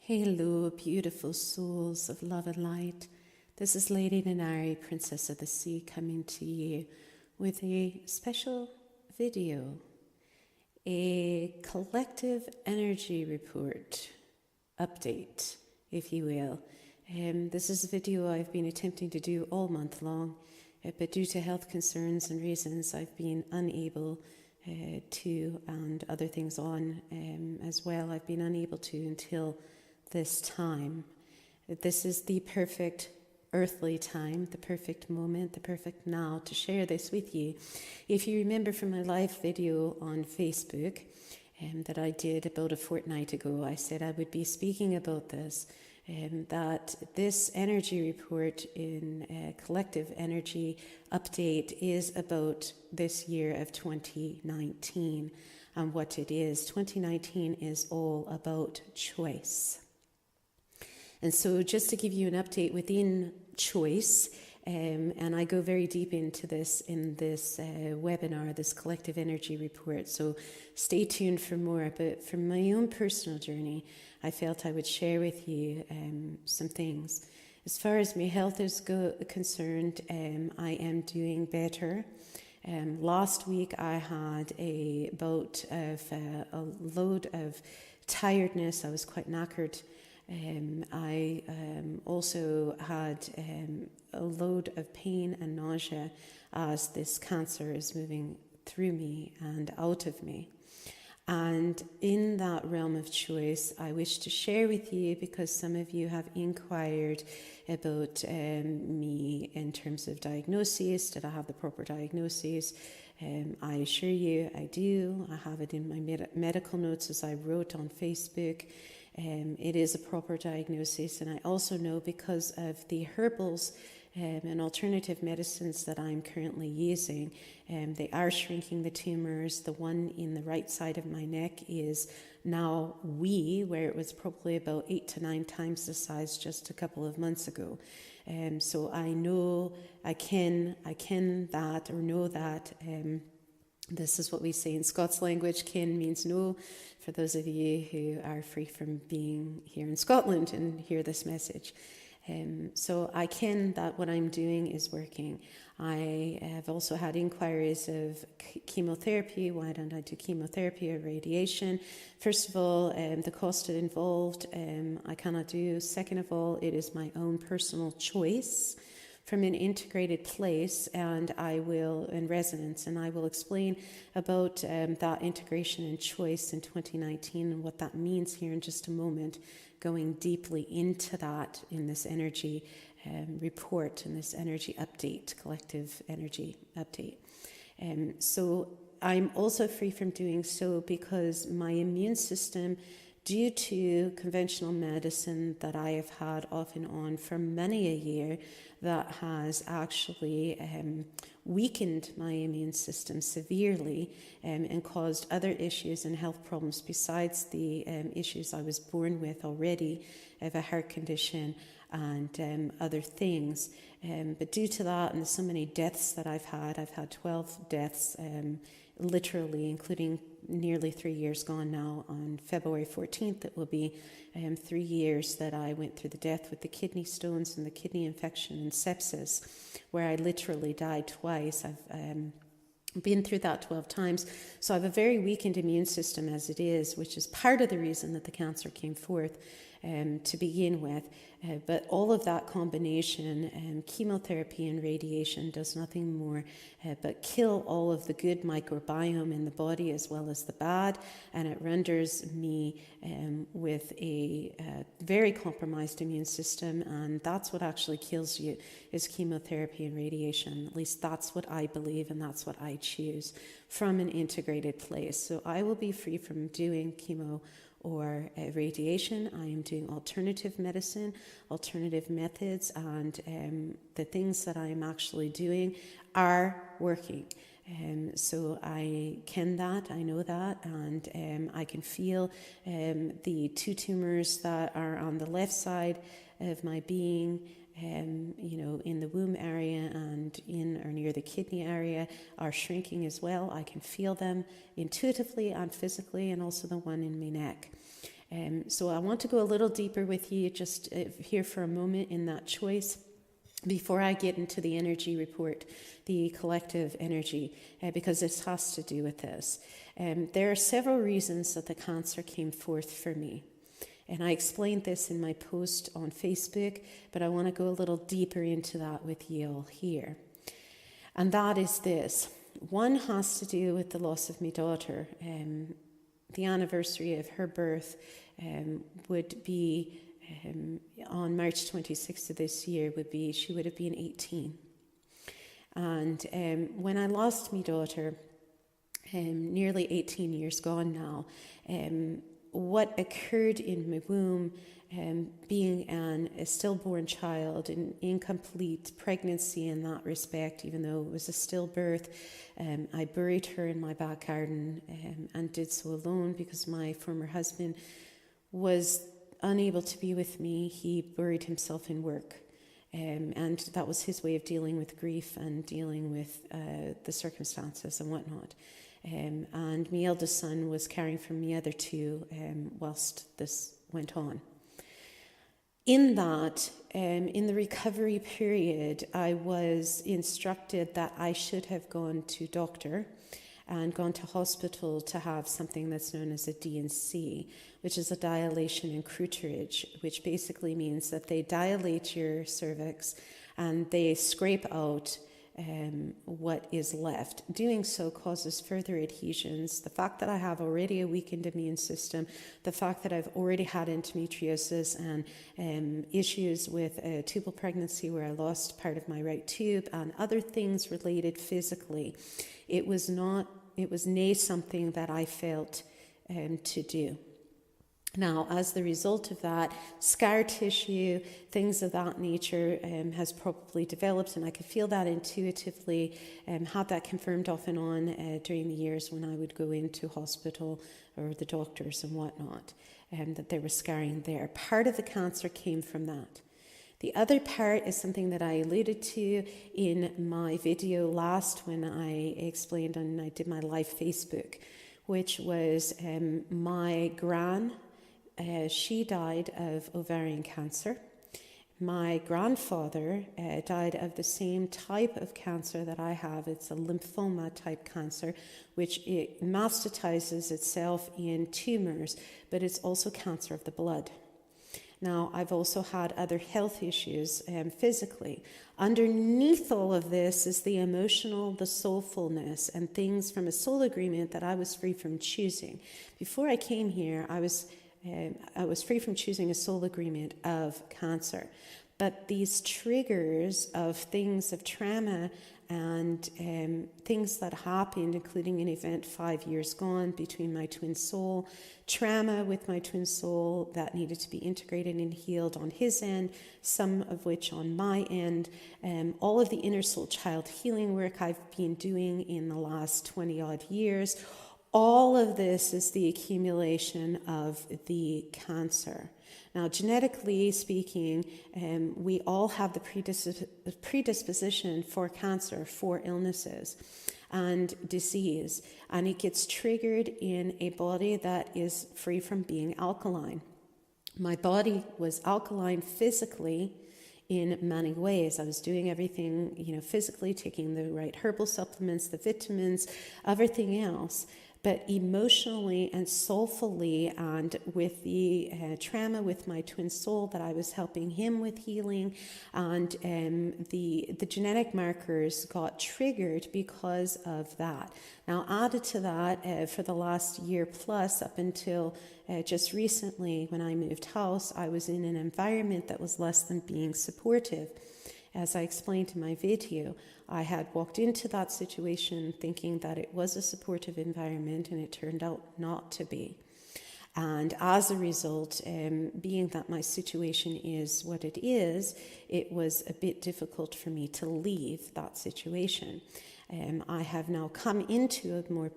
Hello, beautiful souls of love and light. This is Lady Nanari, Princess of the Sea, coming to you with a special video, a collective energy report update, if you will. This is a video I've been attempting to do all month long, but due to health concerns and reasons, I've been unable to, and other things on as well, I've been unable to until this time. This is the perfect earthly time, the perfect moment, the perfect now to share this with you. If you remember from my live video on Facebook that I did about a fortnight ago, I said I would be speaking about this, that this energy report in collective energy update is about this year of 2019 and what it is. 2019 is all about choice. And so just to give you an update within choice, and I go very deep into this in this webinar, this collective energy report, so stay tuned for more. But from my own personal journey, I felt I would share with you some things. As far as my health is concerned, I am doing better. Last week I had a bout of a load of tiredness. I was quite knackered. I also had a load of pain and nausea as this cancer is moving through me and out of me. And in that realm of choice, I wish to share with you, because some of you have inquired about me in terms of diagnosis. Did I have the proper diagnosis? I assure you I do. I have it in my medical notes as I wrote on Facebook. It is a proper diagnosis, and I also know, because of the herbals and alternative medicines that I'm currently using, they are shrinking the tumours. The one in the right side of my neck is now where it was probably about 8 to 9 times the size just a couple of months ago. So I know I can that, or know that. This is what we say in Scots language. Ken means know, for those of you who are free from being here in Scotland and hear this message. So I ken that what I'm doing is working. I have also had inquiries of chemotherapy. Why don't I do chemotherapy or radiation? First of all, the cost involved, I cannot do. Second of all, it is my own personal choice from an integrated place, and I will, in resonance, and I will explain about that integration and choice in 2019 and what that means here in just a moment, going deeply into that in this energy report and this energy update, collective energy update. So I'm also free from doing so because my immune system, due to conventional medicine that I have had off and on for many a year, that has actually weakened my immune system severely and caused other issues and health problems besides the issues I was born with already, of a heart condition and other things. But due to that and so many deaths that I've had 12 deaths, literally, including nearly 3 years gone now. On February 14th, it will be 3 years that I went through the death with the kidney stones and the kidney infection and sepsis, where I literally died twice. I've been through that 12 times. So I have a very weakened immune system as it is, which is part of the reason that the cancer came forth to begin with. But all of that combination, chemotherapy and radiation, does nothing more but kill all of the good microbiome in the body as well as the bad, and it renders me with a very compromised immune system, and that's what actually kills you, is chemotherapy and radiation. At least that's what I believe, and that's what I choose from an integrated place. So I will be free from doing chemo or radiation. I am doing alternative medicine, alternative methods, and the things that I am actually doing are working. So I ken that, I know that, and I can feel the 2 tumors that are on the left side of my being, in the womb area and in or near the kidney area, are shrinking as well. I can feel them intuitively and physically, and also the one in my neck. So I want to go a little deeper with you just here for a moment in that choice before I get into the energy report, the collective energy, because this has to do with this. There are several reasons that the cancer came forth for me. And I explained this in my post on Facebook, but I want to go a little deeper into that with you all here. And that is this. One has to do with the loss of my daughter. The anniversary of her birth would be on March 26th of this year. She would have been 18. And when I lost my daughter, nearly 18 years gone now, what occurred in my womb, being a stillborn child, an incomplete pregnancy in that respect, even though it was a stillbirth, I buried her in my back garden and did so alone because my former husband was unable to be with me. He buried himself in work. And that was his way of dealing with grief and dealing with the circumstances and whatnot. And my eldest son was caring for me other two whilst this went on. In that, in the recovery period, I was instructed that I should have gone to doctor and gone to hospital to have something that's known as a D&C, which is a dilation and curettage, which basically means that they dilate your cervix and they scrape out what is left. Doing so causes further adhesions. The fact that I have already a weakened immune system, the fact that I've already had endometriosis and issues with a tubal pregnancy where I lost part of my right tube and other things related physically, it was nay something that I felt to do. Now, as the result of that, scar tissue, things of that nature has probably developed, and I could feel that intuitively, had that confirmed off and on during the years when I would go into hospital or the doctors and whatnot, that there was scarring there. Part of the cancer came from that. The other part is something that I alluded to in my video last when I explained and I did my live Facebook, which was my gran. She died of ovarian cancer. My grandfather died of the same type of cancer that I have. It's a lymphoma type cancer, which it metastasizes itself in tumors, but it's also cancer of the blood. Now, I've also had other health issues physically. Underneath all of this is the emotional, the soulfulness, and things from a soul agreement that I was free from choosing. Before I came here, I was free from choosing a soul agreement of cancer. But these triggers of things of trauma and things that happened, including an event 5 years gone between my twin soul, trauma with my twin soul that needed to be integrated and healed on his end, some of which on my end, all of the inner soul child healing work I've been doing in the last 20 odd years, all of this is the accumulation of the cancer. Now, genetically speaking, we all have the predisposition for cancer, for illnesses and disease, and it gets triggered in a body that is free from being alkaline. My body was alkaline physically in many ways. I was doing everything, physically, taking the right herbal supplements, the vitamins, everything else. But emotionally and soulfully, and with the trauma with my twin soul that I was helping him with healing, and the genetic markers got triggered because of that. Now, added to that, for the last year plus, up until just recently when I moved house, I was in an environment that was less than being supportive. As I explained in my video, I had walked into that situation thinking that it was a supportive environment, and it turned out not to be. And as a result, being that my situation is what it is, it was a bit difficult for me to leave that situation. I have now come into a more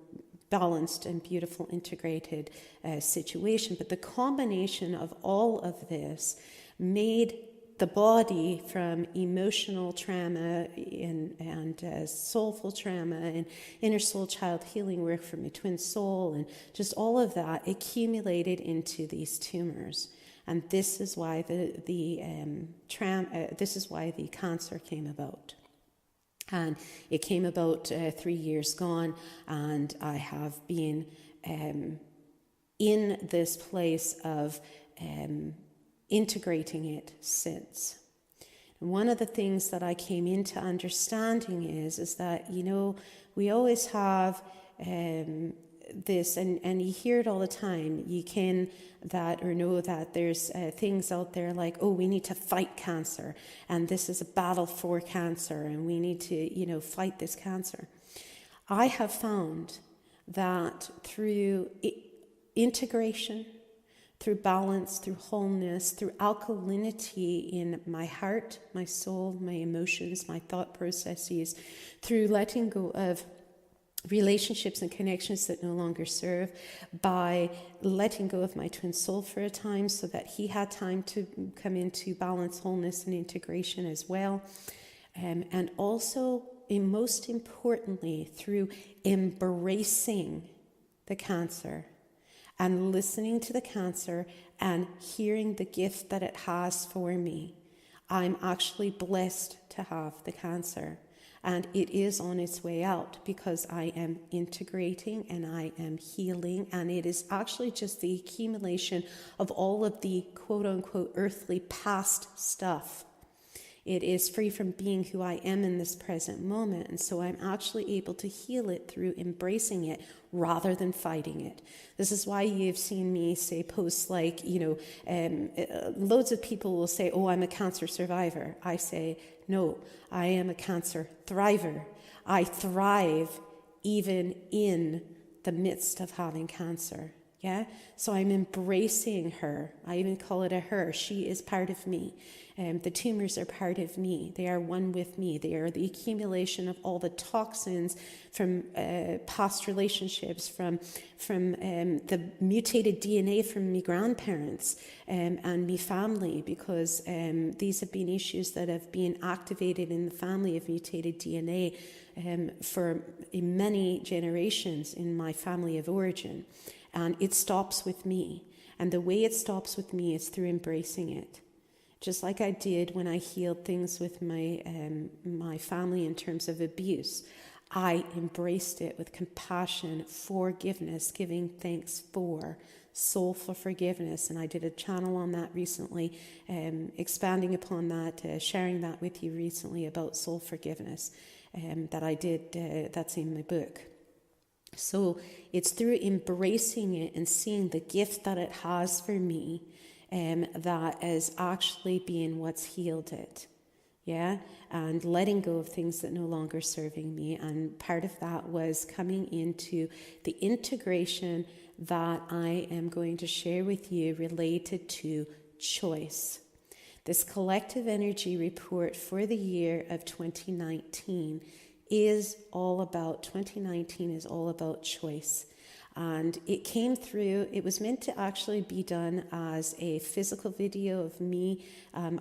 balanced and beautiful integrated situation, but the combination of all of this made the body from emotional trauma and soulful trauma and inner soul child healing work from my twin soul and just all of that accumulated into these tumors. And this is why this is why the cancer came about. And it came about 3 years gone, and I have been in this place of integrating it since. And one of the things that I came into understanding is that, you know, we always have this, and you hear it all the time. You can that or know that there's things out there like, oh, we need to fight cancer, and this is a battle for cancer, and we need to, you know, fight this cancer. I have found that through integration, through balance, through wholeness, through alkalinity in my heart, my soul, my emotions, my thought processes, through letting go of relationships and connections that no longer serve, by letting go of my twin soul for a time so that he had time to come into balance, wholeness, and integration as well. And also, and most importantly, through embracing the cancer and listening to the cancer and hearing the gift that it has for me. I'm actually blessed to have the cancer. And it is on its way out because I am integrating and I am healing. And it is actually just the accumulation of all of the quote unquote earthly past stuff. It is free from being who I am in this present moment. And so I'm actually able to heal it through embracing it rather than fighting it. This is why you've seen me say posts like, loads of people will say, oh, I'm a cancer survivor. I say, no, I am a cancer thriver. I thrive even in the midst of having cancer. Yeah, so I'm embracing her. I even call it a her. She is part of me. The tumors are part of me. They are one with me. They are the accumulation of all the toxins from past relationships, from the mutated DNA from my grandparents and my family, because these have been issues that have been activated in the family of mutated DNA for many generations in my family of origin. And it stops with me. And the way it stops with me is through embracing it. Just like I did when I healed things with my family in terms of abuse. I embraced it with compassion, forgiveness, giving thanks for, soulful forgiveness. And I did a channel on that recently, expanding upon that, sharing that with you recently about soul forgiveness that I did, that's in my book. So it's through embracing it and seeing the gift that it has for me that is actually being what's healed it. Yeah, and letting go of things that no longer serving me. And part of that was coming into the integration that I am going to share with you related to choice. This collective energy report for the year of 2019 is all about, 2019 is all about choice. And it came through, it was meant to actually be done as a physical video of me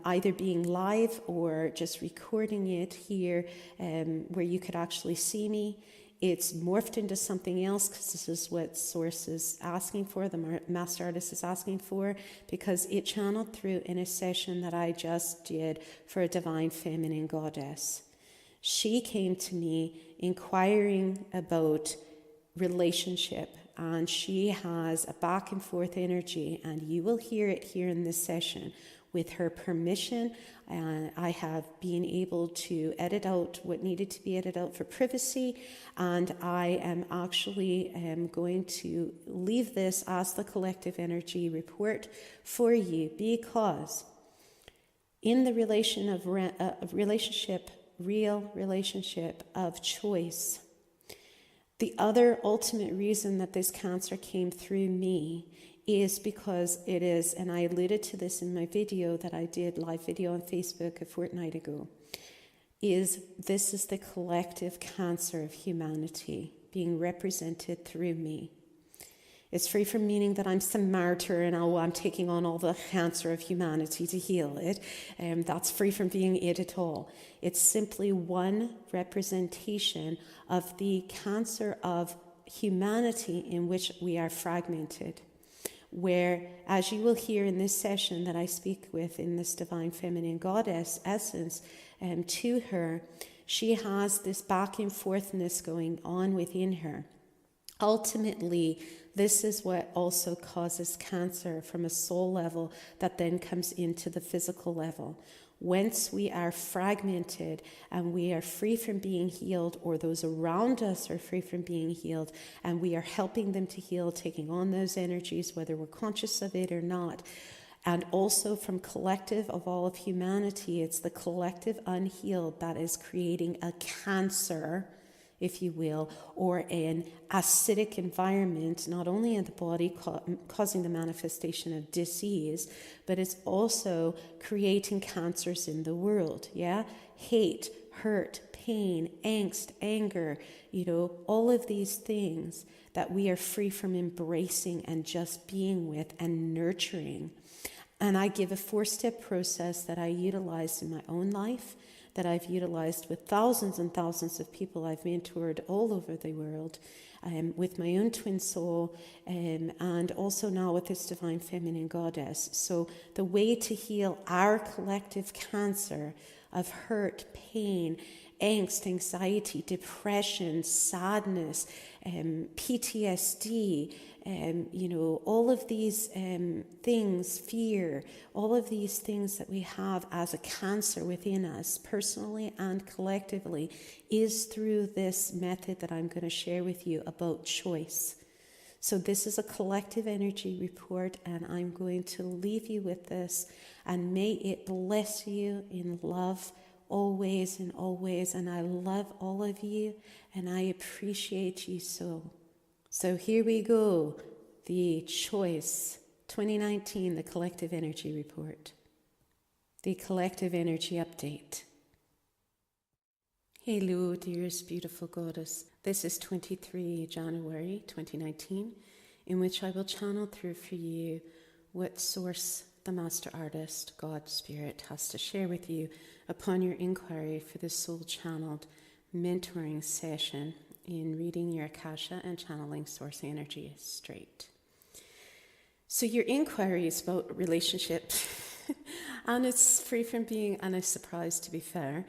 either being live or just recording it here where you could actually see me. It's morphed into something else because this is what Source is asking for, the Master Artist is asking for, because it channeled through in a session that I just did for a Divine Feminine Goddess. She came to me inquiring about relationship, and she has a back and forth energy, and you will hear it here in this session. With her permission, I have been able to edit out what needed to be edited out for privacy, and I am actually going to leave this as the collective energy report for you, because in the real relationship of choice, the other ultimate reason that this cancer came through me is because it is, and I alluded to this in my video that I did, live video on Facebook a fortnight ago, this is the collective cancer of humanity being represented through me. It's free from meaning that I'm some martyr and I'm taking on all the cancer of humanity to heal it. That's free from being it at all. It's simply one representation of the cancer of humanity in which we are fragmented. Where, as you will hear in this session that I speak with in this divine feminine goddess essence, to her, she has this back and forthness going on within her. Ultimately, this is what also causes cancer from a soul level that then comes into the physical level. Once we are fragmented and we are free from being healed, or those around us are free from being healed, and we are helping them to heal, taking on those energies, whether we're conscious of it or not, and also from collective of all of humanity, it's the collective unhealed that is creating a cancer, if you will, or an acidic environment, not only in the body causing the manifestation of disease, but it's also creating cancers in the world, yeah? Hate, hurt, pain, angst, anger, all of these things that we are free from embracing and just being with and nurturing. And I give a 4-step process that I utilized in my own life, that I've utilized with thousands and thousands of people I've mentored all over the world, with my own twin soul, and also now with this divine feminine goddess. So the way to heal our collective cancer of hurt, pain, angst, anxiety, depression, sadness, PTSD, all of these things, fear, all of these things that we have as a cancer within us, personally and collectively, is through this method that I'm going to share with you about choice. So this is a collective energy report, and I'm going to leave you with this, and may it bless you in love always and always. And I love all of you, and I appreciate you so. So here we go, the choice, 2019, the collective energy report, the collective energy update. Hello, dearest beautiful goddess. This is 23 January 2019, in which I will channel through for you what source the Master Artist, God Spirit, has to share with you upon your inquiry for the soul channeled mentoring session in reading your Akasha and channeling source energy straight. So your inquiry is about relationship, and it's free from being a surprise, to be fair,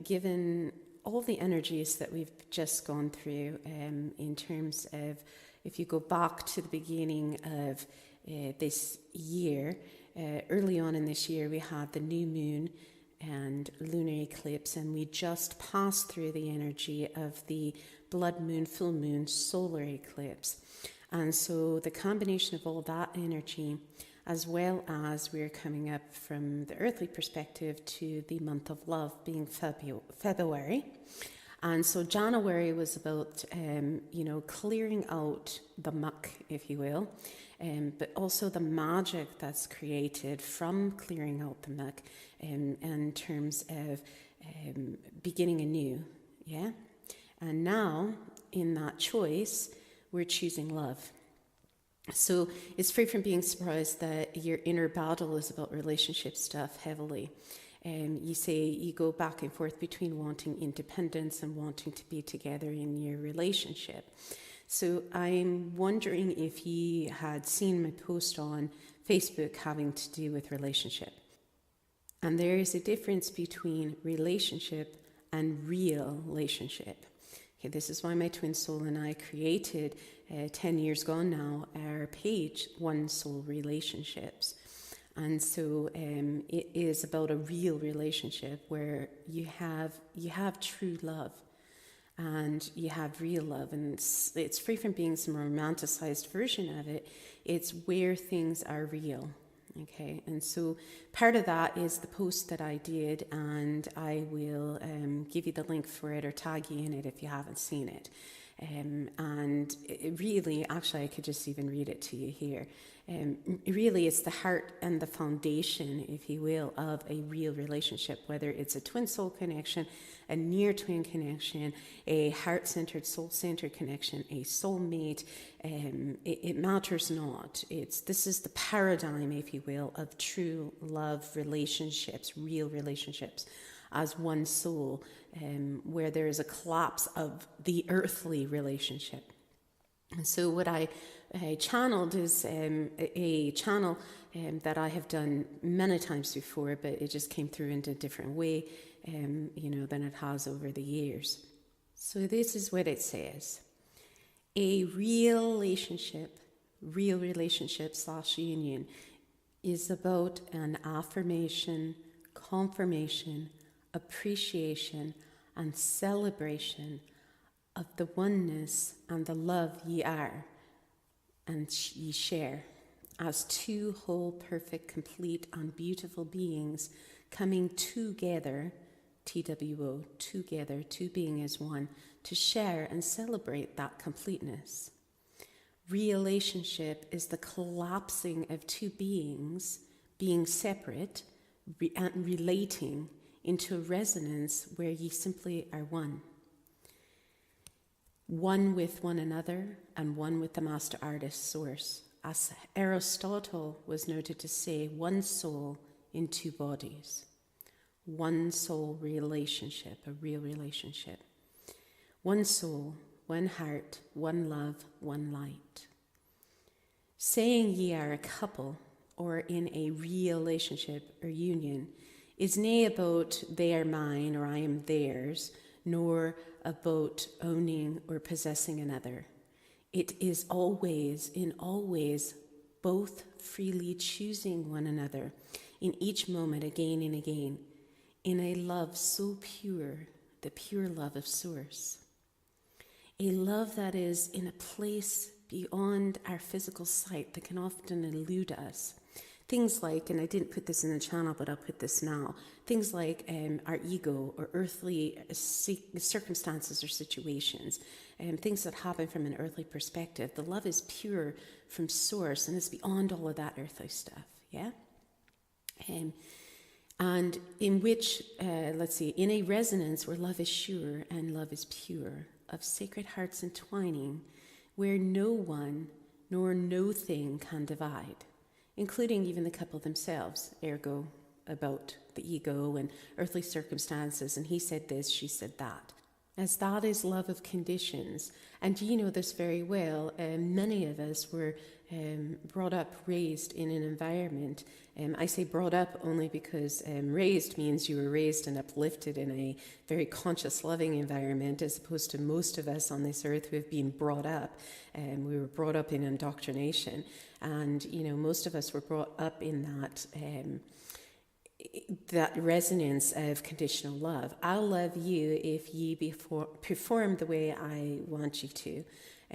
given all the energies that we've just gone through, in terms of, if you go back to the beginning of this year, early on in this year we had the new moon and lunar eclipse, and we just passed through the energy of the blood moon, full moon, solar eclipse. And so the combination of all that energy, as well as we're coming up from the earthly perspective to the month of love being February. And so January was about, clearing out the muck, if you will, but also the magic that's created from clearing out the muck, in terms of beginning anew, yeah? And now, in that choice, we're choosing love. So it's free from being surprised that your inner battle is about relationship stuff heavily. You say you go back and forth between wanting independence and wanting to be together in your relationship. So I'm wondering if you had seen my post on Facebook having to do with relationship. And there is a difference between relationship and REALationship. Okay, this is why my twin soul and I created, 10 years gone now, our page, One Soul Relationships. And so it is about a real relationship where you have true love and you have real love, and it's free from being some romanticized version of it. It's where things are real. Okay, and so part of that is the post that I did, and I will give you the link for it or tag you in it if you haven't seen it. And it really, actually, I could just even read it to you here. Really, it's the heart and the foundation, if you will, of a real relationship, whether it's a twin soul connection, a near twin connection, a heart-centered, soul-centered connection, a soulmate. It matters not. This is the paradigm, if you will, of true love relationships, real relationships, as one soul, where there is a collapse of the earthly relationship. And so what I channeled is a channel that I have done many times before, but it just came through in a different way, than it has over the years. So this is what it says. A real relationship/union is about an affirmation, confirmation, appreciation, and celebration of the oneness and the love ye are and ye share, as two whole, perfect, complete, and beautiful beings coming together, TWO, together, two being as one, to share and celebrate that completeness. Relationship is the collapsing of two beings being separate and relating into a resonance where ye simply are one. One with one another and one with the master artist source. As Aristotle was noted to say, one soul in two bodies. One soul relationship, a real relationship. One soul, one heart, one love, one light. Saying ye are a couple or in a real relationship or union is nae about they are mine or I am theirs, nor about owning or possessing another. It is always, in all ways, both freely choosing one another in each moment again and again, in a love so pure, the pure love of Source. A love that is in a place beyond our physical sight that can often elude us. Things like, and I didn't put this in the channel, but I'll put this now, things like our ego or earthly circumstances or situations, things that happen from an earthly perspective. The love is pure from Source and it's beyond all of that earthly stuff, yeah? And in which, in a resonance where love is sure and love is pure, of sacred hearts entwining, where no one nor no thing can divide, including even the couple themselves, ergo about the ego and earthly circumstances, and he said this, she said that. As that is love of conditions, and you know this very well, many of us were brought up, raised in an environment. I say brought up only because raised means you were raised and uplifted in a very conscious, loving environment, as opposed to most of us on this earth who have been brought up. We were brought up in indoctrination, and most of us were brought up in that resonance of conditional love. I'll love you if ye perform the way I want you to.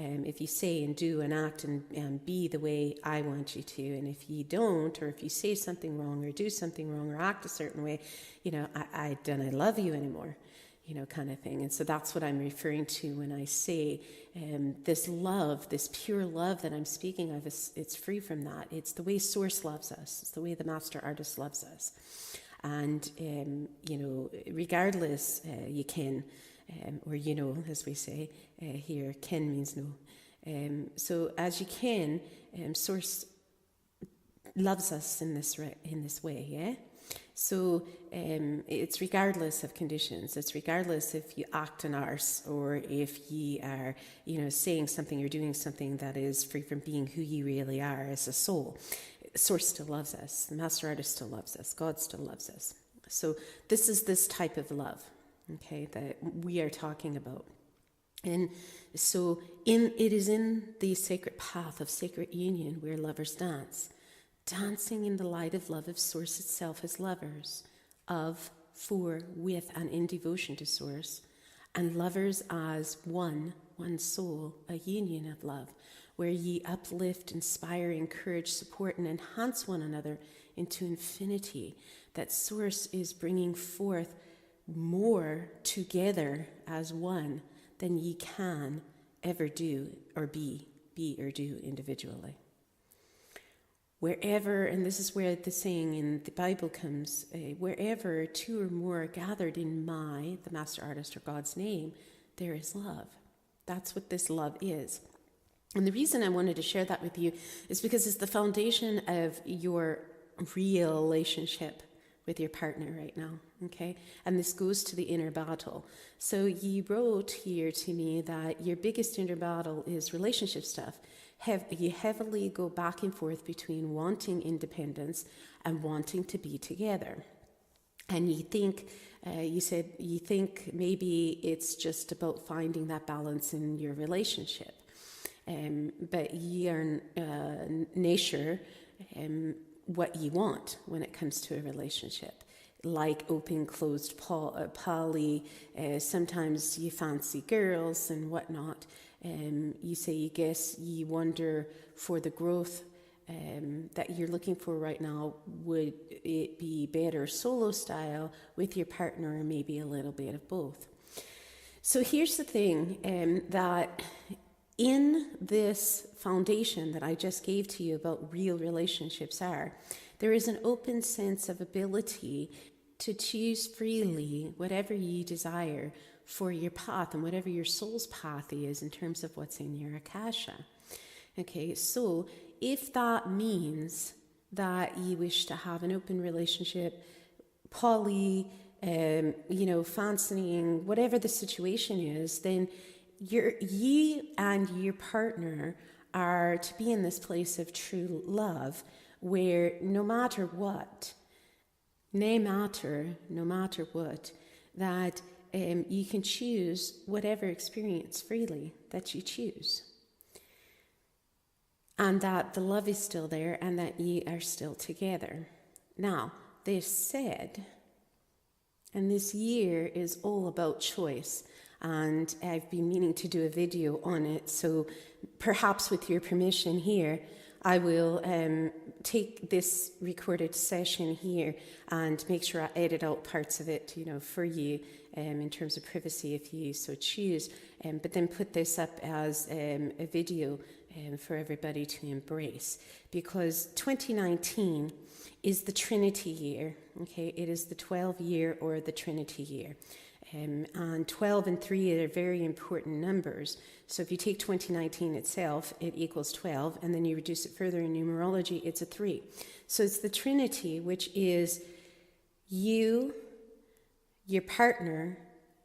If you say and do and act and be the way I want you to. And if you don't, or if you say something wrong or do something wrong or act a certain way, I don't love you anymore, kind of thing. And so that's what I'm referring to when I say this love, this pure love that I'm speaking of, it's free from that. It's the way Source loves us. It's the way the Master Artist loves us. And, regardless, you can, or as we say here, can means no. So as you can, Source loves us in this way, yeah? So it's regardless of conditions. It's regardless if you act an arse or if you are, saying something or doing something that is free from being who you really are as a soul. Source still loves us. The Master Artist still loves us. God still loves us. So this is this type of love, okay, that we are talking about. And so it is in the sacred path of sacred union where lovers dance, dancing in the light of love of Source itself as lovers, of, for, with, and in devotion to Source, and lovers as one soul, a union of love, where ye uplift, inspire, encourage, support, and enhance one another into infinity, that Source is bringing forth more together as one than ye can ever do or be or do individually. Wherever, and this is where the saying in the Bible comes, wherever two or more are gathered in the master artist, or God's name, there is love. That's what this love is. And the reason I wanted to share that with you is because it's the foundation of your real relationship with your partner right now, okay? And this goes to the inner battle. So you wrote here to me that your biggest inner battle is relationship stuff. You heavily go back and forth between wanting independence and wanting to be together. And you think, you think maybe it's just about finding that balance in your relationship. But you are nature what you want when it comes to a relationship. Like open, closed, poly, sometimes you fancy girls and whatnot. You say, you guess, you wonder for the growth that you're looking for right now. Would it be better solo style with your partner, or maybe a little bit of both? So here's the thing, that in this foundation that I just gave to you about real relationships there is an open sense of ability to choose freely whatever you desire for your path and whatever your soul's path is in terms of what's in your Akasha. Okay, so if that means that you wish to have an open relationship, poly, fancying, whatever the situation is, then you and your partner are to be in this place of true love, where no matter what, that you can choose whatever experience freely that you choose. And that the love is still there and that you are still together. Now, this said, and this year is all about choice. And I've been meaning to do a video on it, so perhaps with your permission here, I will take this recorded session here and make sure I edit out parts of it, for you in terms of privacy if you so choose, but then put this up as a video for everybody to embrace, because 2019 is the Trinity year, okay? It is the 12 year or the Trinity year. And 12 and 3 are very important numbers. So if you take 2019 itself, it equals 12, and then you reduce it further in numerology, it's a 3. So it's the Trinity, which is you, your partner,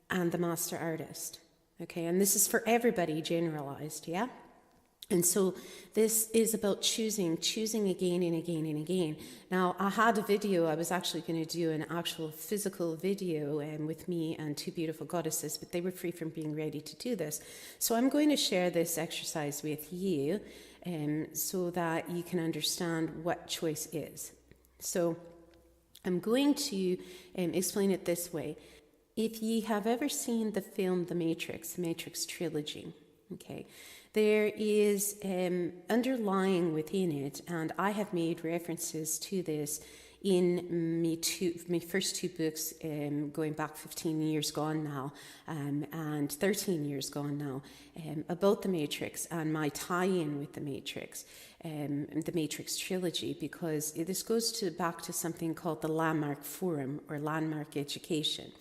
and the master artist. Okay, and this is for everybody generalized, yeah? And so this is about choosing again and again and again. Now, I had a video, I was actually going to do an actual physical video with me and two beautiful goddesses, but they were free from being ready to do this. So I'm going to share this exercise with you so that you can understand what choice is. So I'm going to explain it this way. If you have ever seen the film The Matrix trilogy, okay, there is underlying within it, and I have made references to this in my first two books, going back 15 years gone now, and 13 years gone now, about the Matrix and my tie-in with the Matrix trilogy, because this goes back to something called the Landmark Forum or Landmark Education,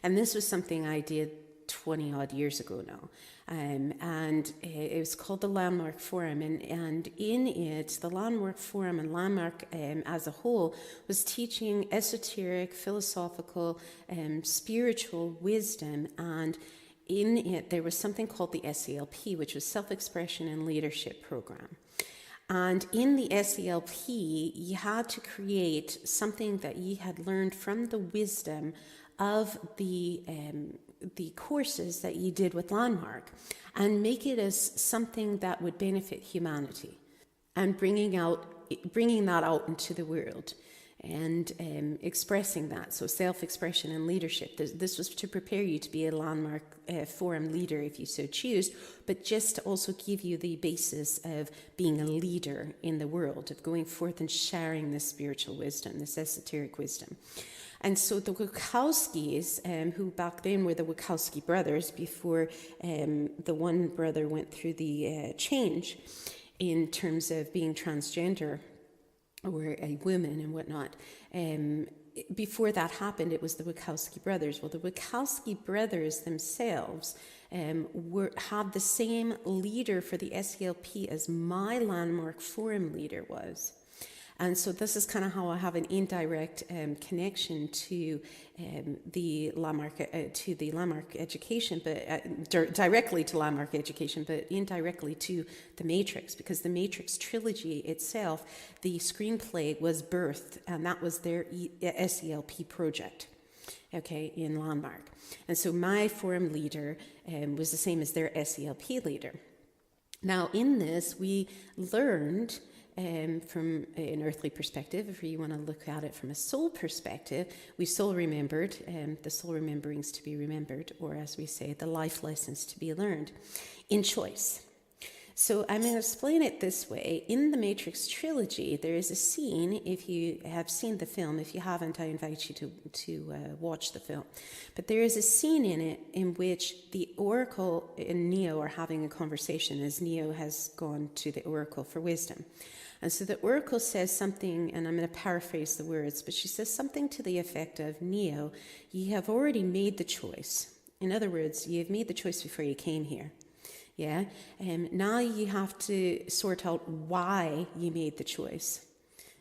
and this was something I did 20 odd years ago now, and it was called the Landmark Forum, and in it, the Landmark Forum and Landmark as a whole was teaching esoteric, philosophical, spiritual wisdom, and in it there was something called the SELP, which was Self-Expression and Leadership Program. And in the SELP, you had to create something that you had learned from the wisdom of the courses that you did with Landmark, and make it as something that would benefit humanity, and bringing that out into the world. and expressing that. So self-expression and leadership. This was to prepare you to be a landmark forum leader if you so choose, but just to also give you the basis of being a leader in the world, of going forth and sharing this spiritual wisdom, this esoteric wisdom. And so the Wachowskis, who back then were the Wachowski brothers before the one brother went through the change in terms of being transgender or a woman and whatnot. Before that happened, it was the Wachowski brothers. Well, the Wachowski brothers themselves had the same leader for the SELP as my landmark forum leader was. And so this is kind of how I have an indirect connection to the landmark education, but directly to landmark education, but indirectly to the Matrix, because the Matrix trilogy itself, the screenplay was birthed, and that was their SELP project. Okay, in Landmark. And so my forum leader was the same as their SELP leader. Now in this, we learned from an earthly perspective, if you want to look at it from a soul perspective, we soul remembered, the soul rememberings to be remembered, or as we say, the life lessons to be learned in choice. So I'm going to explain it this way. In the Matrix trilogy, there is a scene, if you have seen the film, if you haven't, I invite you to watch the film. But there is a scene in it in which the Oracle and Neo are having a conversation as Neo has gone to the Oracle for wisdom. And so the Oracle says something, and I'm going to paraphrase the words, but she says something to the effect of, Neo, ye have already made the choice. In other words, you have made the choice before you came here. Yeah, now you have to sort out why you made the choice.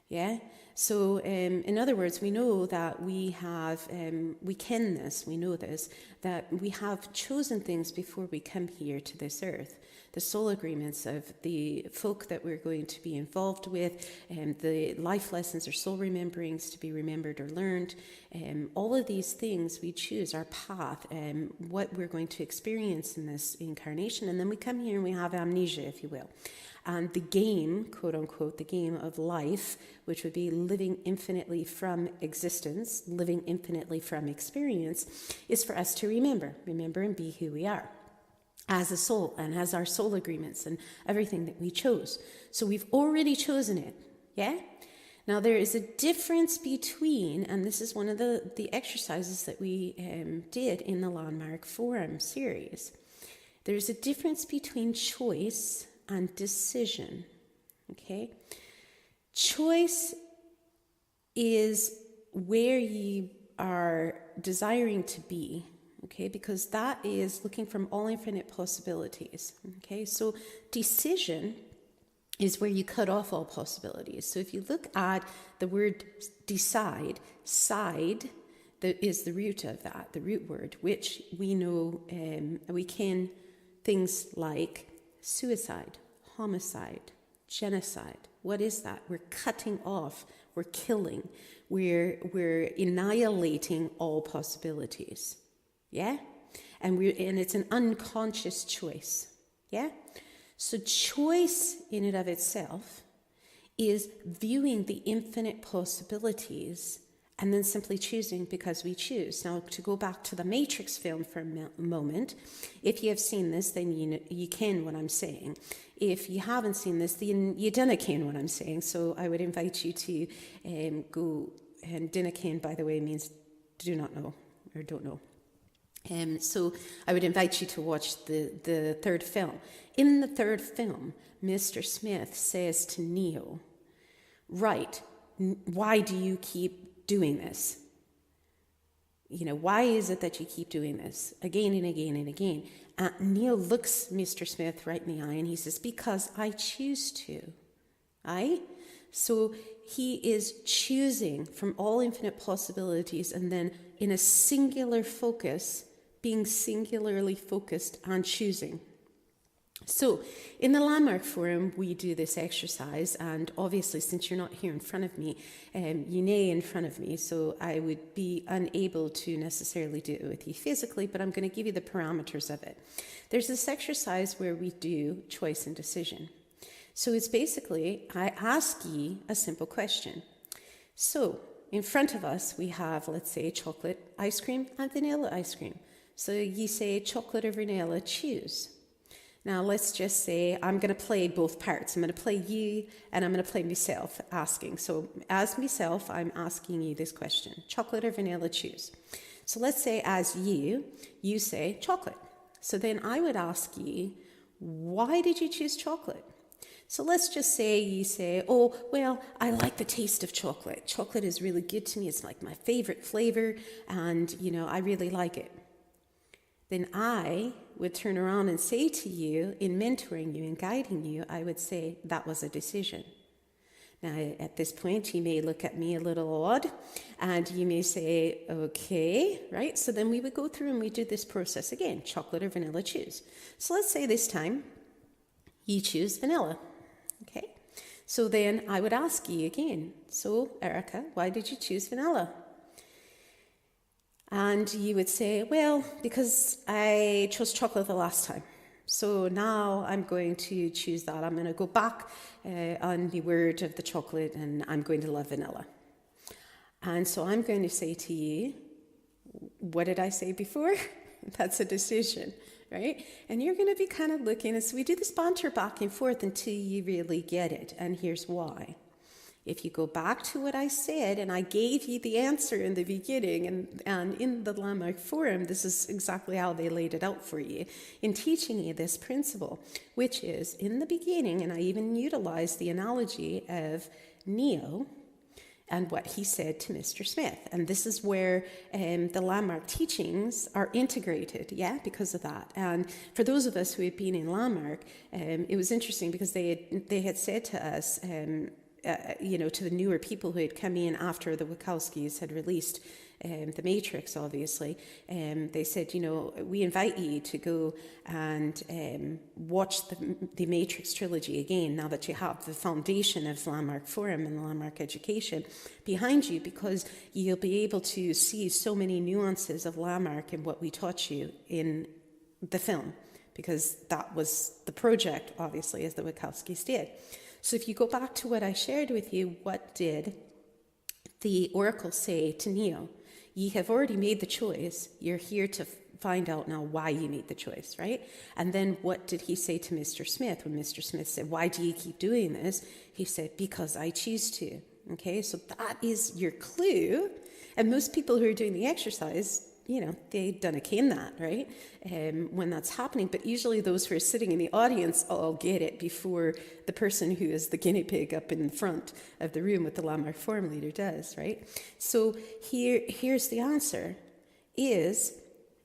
Yeah, so in other words, we know that we have, we know this, that we have chosen things before we come here to this earth. The soul agreements of the folk that we're going to be involved with, the life lessons or soul rememberings to be remembered or learned, all of these things we choose, our path, what we're going to experience in this incarnation, and then we come here and we have amnesia, if you will. And the game, quote unquote, the game of life, which would be living infinitely from existence, living infinitely from experience, is for us to remember and be who we are as a soul and as our soul agreements and everything that we chose. So we've already chosen it, yeah? Now there is a difference between, and this is one of the exercises that we did in the Landmark Forum series, there's a difference between choice and decision, okay? Choice is where you are desiring to be, okay, because that is looking from all infinite possibilities, okay? So decision is where you cut off all possibilities. So if you look at the word decide, side, that is the root of that, the root word, which we know, we can things like suicide, homicide, genocide. What is that? We're cutting off, we're killing, we're annihilating all possibilities. Yeah? And it's an unconscious choice. Yeah? So choice in and of itself is viewing the infinite possibilities and then simply choosing because we choose. Now, to go back to the Matrix film for a moment, if you have seen this, then you ken what I'm saying. If you haven't seen this, then you dinna ken what I'm saying. So I would invite you to go, and dinna ken, by the way, means do not know or don't know. So I would invite you to watch the third film. In the third film, Mr. Smith says to Neo, right, why do you keep doing this? You know, why is it that you keep doing this again and again and again? Neo looks Mr. Smith right in the eye and he says, because I choose to. Aye? So he is choosing from all infinite possibilities and then in a singular focus, being singularly focused on choosing. So in the Landmark Forum, we do this exercise, and obviously since you're not here in front of me, you nay in front of me, so I would be unable to necessarily do it with you physically, but I'm going to give you the parameters of it. There's this exercise where we do choice and decision. So it's basically, I ask ye a simple question. So in front of us, we have, let's say, chocolate ice cream and vanilla ice cream. So you say chocolate or vanilla, choose. Now let's just say I'm going to play both parts. I'm going to play you and I'm going to play myself asking. So as myself, I'm asking you this question. Chocolate or vanilla, choose. So let's say as you say chocolate. So then I would ask you, why did you choose chocolate? So let's just say you say, oh, well, I like the taste of chocolate. Chocolate is really good to me. It's like my favorite flavor and, I really like it. Then I would turn around and say to you, in mentoring you and guiding you, I would say that was a decision. Now, at this point, you may look at me a little odd and you may say, okay, right? So then we would go through and we do this process again, chocolate or vanilla, choose. So let's say this time you choose vanilla, okay? So then I would ask you again, so Erica, why did you choose vanilla? And you would say, well, because I chose chocolate the last time. So now I'm going to choose that. I'm going to go back on the word of the chocolate and I'm going to love vanilla. And so I'm going to say to you, what did I say before? That's a decision, right? And you're going to be kind of looking, and so we do this banter back and forth until you really get it. And here's why. If you go back to what I said, and I gave you the answer in the beginning, and in the Landmark Forum, this is exactly how they laid it out for you in teaching you this principle, which is in the beginning, and I even utilized the analogy of Neo and what he said to Mr. Smith. And this is where the Landmark teachings are integrated, because of that. And for those of us who had been in Landmark, it was interesting because they had said to us, to the newer people who had come in after the Wachowskis had released The Matrix, obviously, they said, we invite you to go and watch the Matrix trilogy again, now that you have the foundation of Landmark Forum and Landmark Education behind you, because you'll be able to see so many nuances of Landmark and what we taught you in the film, because that was the project, obviously, as the Wachowskis did. So if you go back to what I shared with you, what did the oracle say to Neo? Ye have already made the choice. You're here to find out now why you made the choice, right? And then what did he say to Mr. Smith when Mr. Smith said, why do you keep doing this? He said, because I choose to. Okay, so that is your clue. And most people who are doing the exercise, they don't ken that, right? When that's happening. But usually those who are sitting in the audience all get it before the person who is the guinea pig up in front of the room with the Landmark Forum leader does, right? So here's the answer, is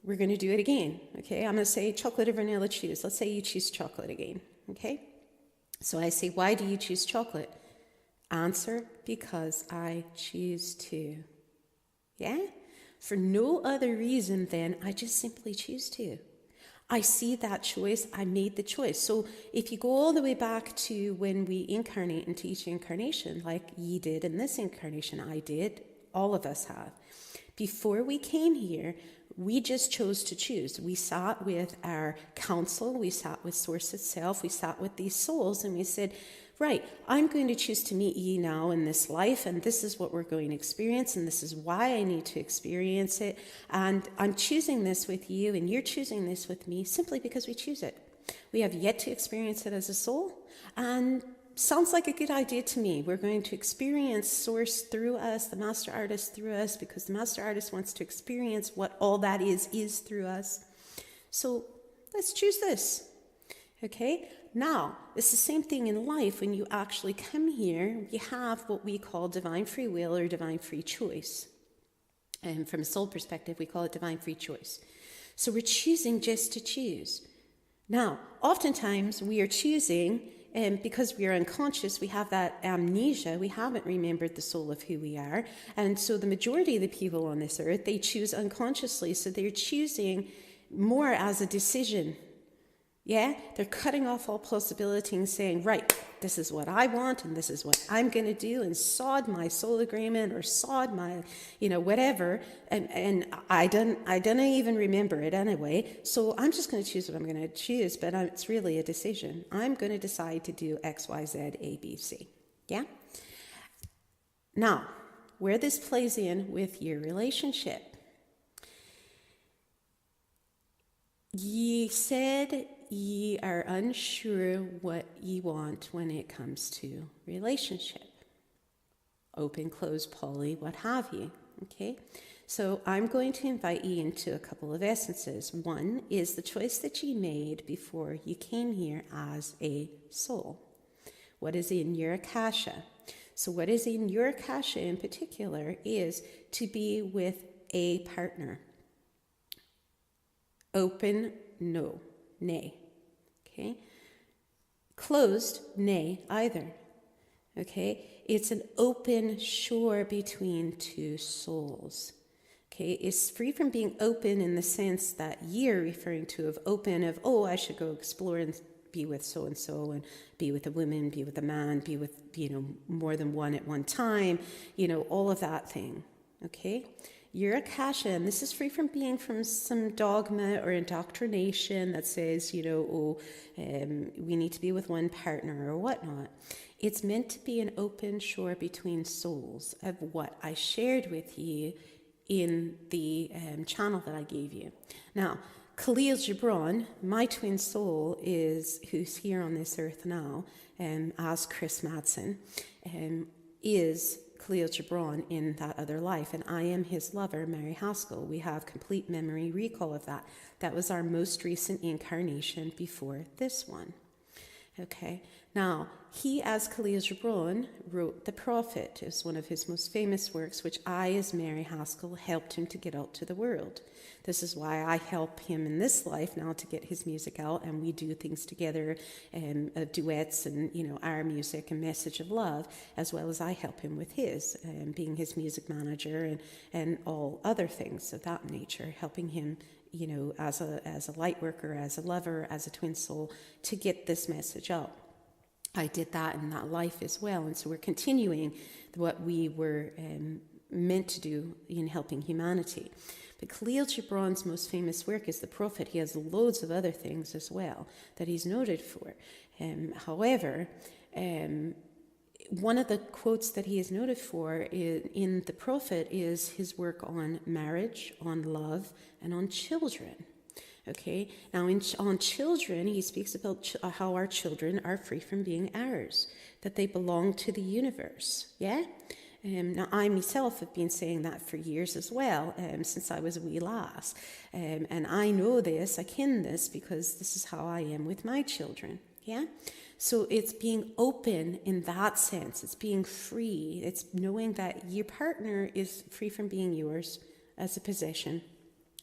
we're going to do it again, okay? I'm going to say chocolate or vanilla, choose. Let's say you choose chocolate again, okay? So I say, why do you choose chocolate? Answer, because I choose to. Yeah? For no other reason than I just simply choose to. I see that choice, I made the choice. So if you go all the way back to when we incarnate and teach incarnation, like ye did in this incarnation, I did, all of us have. Before we came here, we just chose to choose. We sat with our council, we sat with Source itself, we sat with these souls, and we said, right, I'm going to choose to meet ye now in this life, and this is what we're going to experience, and this is why I need to experience it, and I'm choosing this with you, and you're choosing this with me, simply because we choose it. We have yet to experience it as a soul, and sounds like a good idea to me. We're going to experience Source through us, the Master Artist through us, because the Master Artist wants to experience what all that is through us. So let's choose this, okay? Now, it's the same thing in life. When you actually come here, you have what we call divine free will or divine free choice. And from a soul perspective, we call it divine free choice. So we're choosing just to choose. Now, oftentimes we are choosing, and because we are unconscious, we have that amnesia. We haven't remembered the soul of who we are. And so the majority of the people on this earth, they choose unconsciously. So they're choosing more as a decision. Yeah, they're cutting off all possibility and saying, right, this is what I want and this is what I'm going to do, and sod my soul agreement or sod my, whatever. And I don't even remember it anyway. So I'm just going to choose what I'm going to choose, but it's really a decision. I'm going to decide to do X, Y, Z, A, B, C. Yeah? Now, where this plays in with your relationship. Ye said ye are unsure what ye want when it comes to relationship. Open, close, poly, what have you. Okay? So I'm going to invite you into a couple of essences. One is the choice that you made before you came here as a soul. What is in your Akasha? So what is in your Akasha in particular is to be with a partner. Open, no, nay. Okay? Closed, nay, either. Okay? It's an open shore between two souls. Okay? It's free from being open in the sense that you're referring to of open of, oh, I should go explore and be with so-and-so and be with a woman, be with a man, be with, more than one at one time, all of that thing. Okay? Your Akasha, and this is free from being from some dogma or indoctrination that says, we need to be with one partner or whatnot. It's meant to be an open shore between souls of what I shared with you in the channel that I gave you. Now, Khalil Gibran, my twin soul, who's here on this earth now, as Chris Madsen, is Khalil Gibran in that other life, and I am his lover, Mary Haskell. We have complete memory recall of that. That was our most recent incarnation before this one. Okay, now, he, as Khalil Gibran, wrote The Prophet. It's one of his most famous works, which I, as Mary Haskell, helped him to get out to the world. This is why I help him in this life now to get his music out, and we do things together, duets and, our music and message of love, as well as I help him with his, being his music manager and all other things of that nature, helping him as a light worker, as a lover, as a twin soul, to get this message out. I did that in that life as well, and so we're continuing what we were meant to do in helping humanity. But Khalil Gibran's most famous work is The Prophet. He has loads of other things as well that he's noted for. However, one of the quotes that he is noted for in The Prophet is his work on marriage, on love, and on children. Okay, now on children, he speaks about how our children are free from being ours, that they belong to the universe. Yeah? Now, I myself have been saying that for years as well, since I was a wee lass. And I know this, I ken this, because this is how I am with my children. Yeah? So it's being open in that sense. It's being free. It's knowing that your partner is free from being yours as a possession.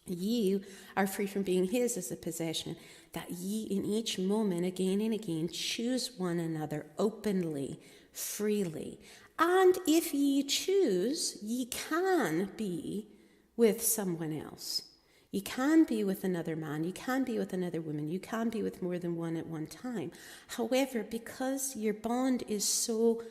You are free from being his as a possession. That ye in each moment, again and again, choose one another openly, freely. And if ye choose, ye can be with someone else. You can be with another man, you can be with another woman, you can be with more than one at one time. However, because your bond is so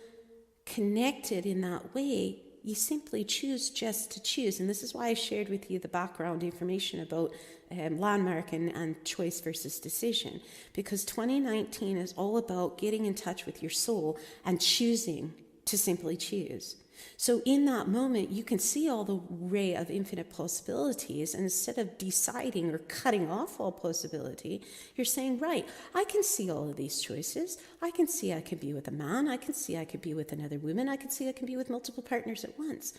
connected in that way, you simply choose just to choose. And this is why I shared with you the background information about landmark and choice versus decision. Because 2019 is all about getting in touch with your soul and choosing to simply choose. So in that moment, you can see all the array of infinite possibilities, and instead of deciding or cutting off all possibility, you're saying, right, I can see all of these choices. I can see I could be with a man. I can see I could be with another woman. I can see I can be with multiple partners at once.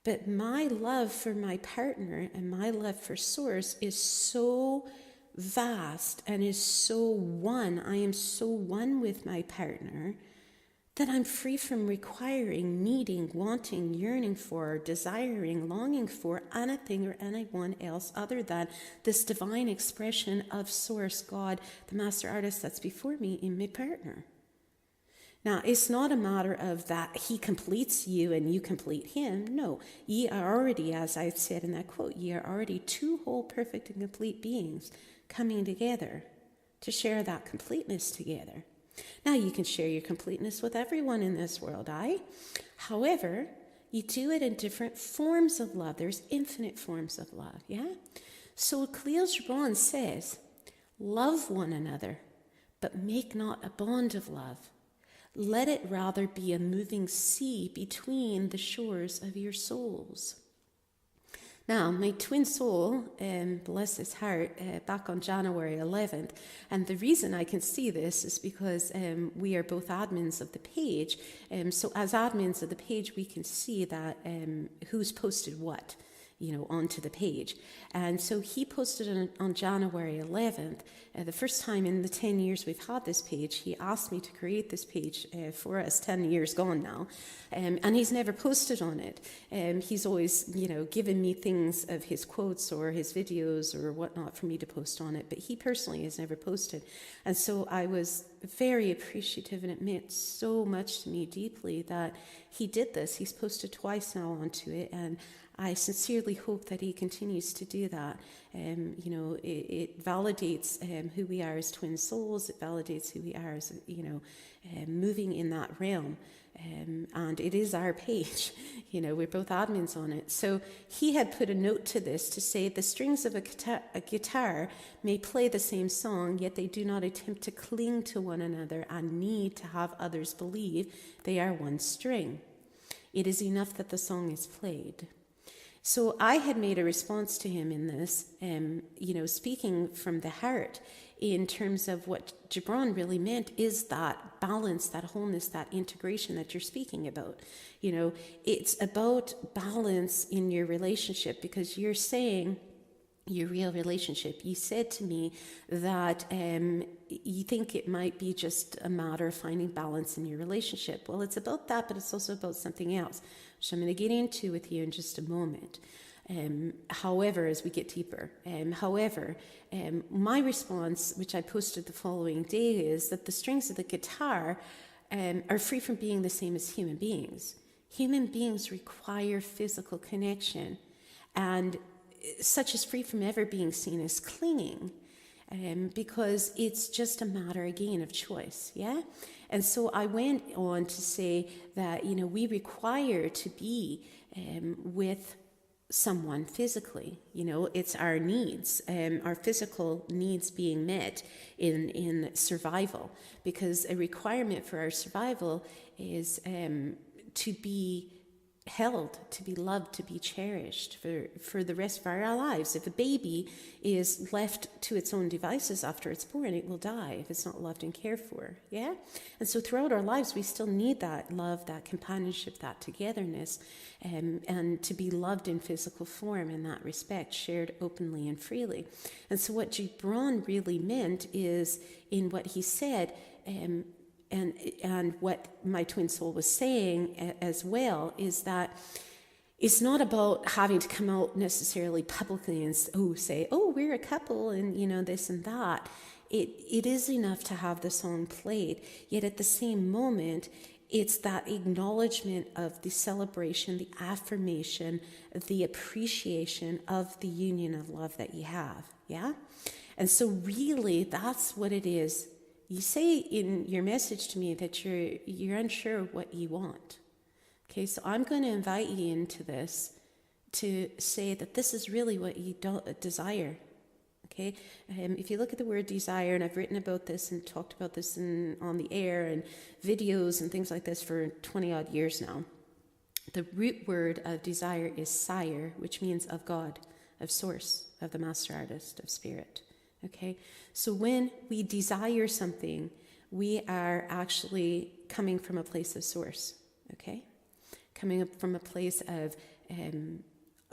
But my love for my partner and my love for Source is so vast and is so one. I am so one with my partner that I'm free from requiring, needing, wanting, yearning for, desiring, longing for anything or anyone else other than this divine expression of Source, God, the Master Artist that's before me in my partner. Now, it's not a matter of that he completes you and you complete him. No, ye are already, as I said in that quote, ye are already two whole, perfect, and complete beings coming together to share that completeness together. Now, you can share your completeness with everyone in this world, However, you do it in different forms of love. There's infinite forms of love, yeah? So Khalil Gibran says, love one another, but make not a bond of love. Let it rather be a moving sea between the shores of your souls. Now, my twin soul, bless his heart, back on January 11th, and the reason I can see this is because we are both admins of the page. So as admins of the page, we can see that who's posted what, onto the page. And so he posted on January 11th, the first time in the 10 years we've had this page. He asked me to create this page for us, 10 years gone now, and he's never posted on it. He's always, given me things of his quotes or his videos or whatnot for me to post on it, but he personally has never posted. And so I was very appreciative, and it meant so much to me deeply that he did this. He's posted twice now onto it, and I sincerely hope that he continues to do that. It validates who we are as twin souls. It validates who we are as, moving in that realm. And it is our page. We're both admins on it. So he had put a note to this to say the strings of a guitar may play the same song, yet they do not attempt to cling to one another and need to have others believe they are one string. It is enough that the song is played. So I had made a response to him in this, speaking from the heart in terms of what Gibran really meant is that balance, that wholeness, that integration that you're speaking about. It's about balance in your relationship, because you're saying your real relationship. You said to me that you think it might be just a matter of finding balance in your relationship. Well, it's about that, but it's also about something else, which I'm going to get into with you in just a moment. However, as we get deeper, my response, which I posted the following day, is that the strings of the guitar are free from being the same as human beings. Human beings require physical connection, and such is free from ever being seen as clinging, because it's just a matter, again, of choice, yeah? And so I went on to say that, we require to be with someone physically. It's our needs, our physical needs being met in survival, because a requirement for our survival is to be held, to be loved, to be cherished for the rest of our lives. If a baby is left to its own devices after it's born, it will die if it's not loved and cared for, yeah? And so throughout our lives, we still need that love, that companionship, that togetherness, and to be loved in physical form in that respect, shared openly and freely. And so what Gibran really meant is, in what he said, and what my twin soul was saying as well, is that it's not about having to come out necessarily publicly and say, we're a couple, and this and that. It is enough to have the song played, yet at the same moment, it's that acknowledgement of the celebration, the affirmation, the appreciation of the union of love that you have, yeah? And so really, that's what it is. You say in your message to me that you're unsure what you want. Okay, so I'm going to invite you into this to say that this is really what you desire. Okay, if you look at the word desire, and I've written about this and talked about this on the air and videos and things like this for 20 odd years now. The root word of desire is sire, which means of God, of source, of the master artist, of spirit. Okay, so when we desire something, we are actually coming from a place of source, okay? Coming up from a place of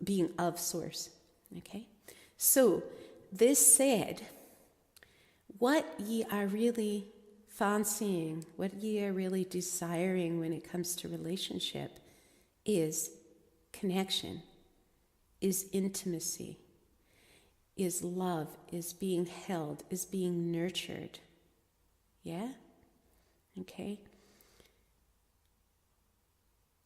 being of source, okay? So, this said, what ye are really fancying, what ye are really desiring when it comes to relationship is connection, is intimacy, is love, is being held, is being nurtured. Yeah? Okay?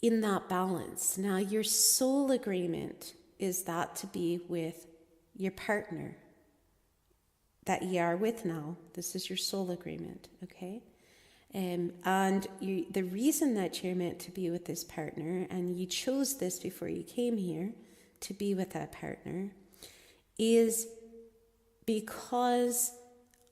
In that balance. Now, your soul agreement is that to be with your partner that you are with now. This is your soul agreement, okay? And the reason that you're meant to be with this partner, and you chose this before you came here to be with that partner, is because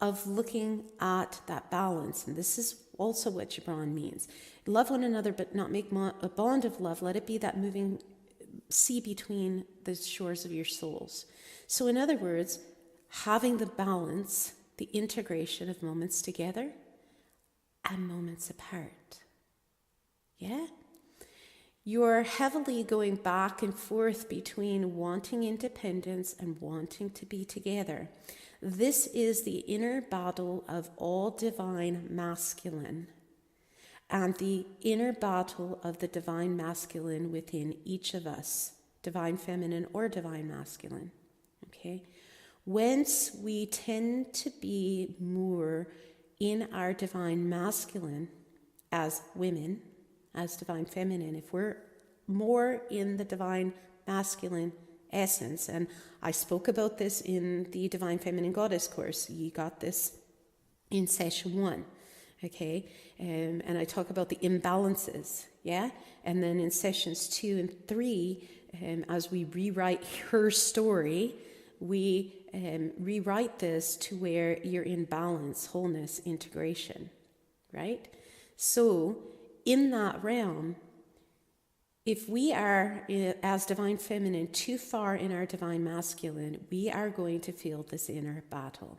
of looking at that balance. And this is also what Gibran means. Love one another, but not make a bond of love. Let it be that moving sea between the shores of your souls. So in other words, having the balance, the integration of moments together and moments apart. Yeah? You're heavily going back and forth between wanting independence and wanting to be together. This is the inner battle of all divine masculine and the inner battle of the divine masculine within each of us, divine feminine or divine masculine. Okay? Whence we tend to be more in our divine masculine as women, as divine feminine, if we're more in the divine masculine essence, and I spoke about this in the Divine Feminine Goddess course. You got this in session 1, okay? And I talk about the imbalances, yeah? And then in sessions 2 and 3, as we rewrite her story, we rewrite this to where you're in balance, wholeness, integration, right? So in that realm, if we are, as divine feminine, too far in our divine masculine, we are going to feel this inner battle.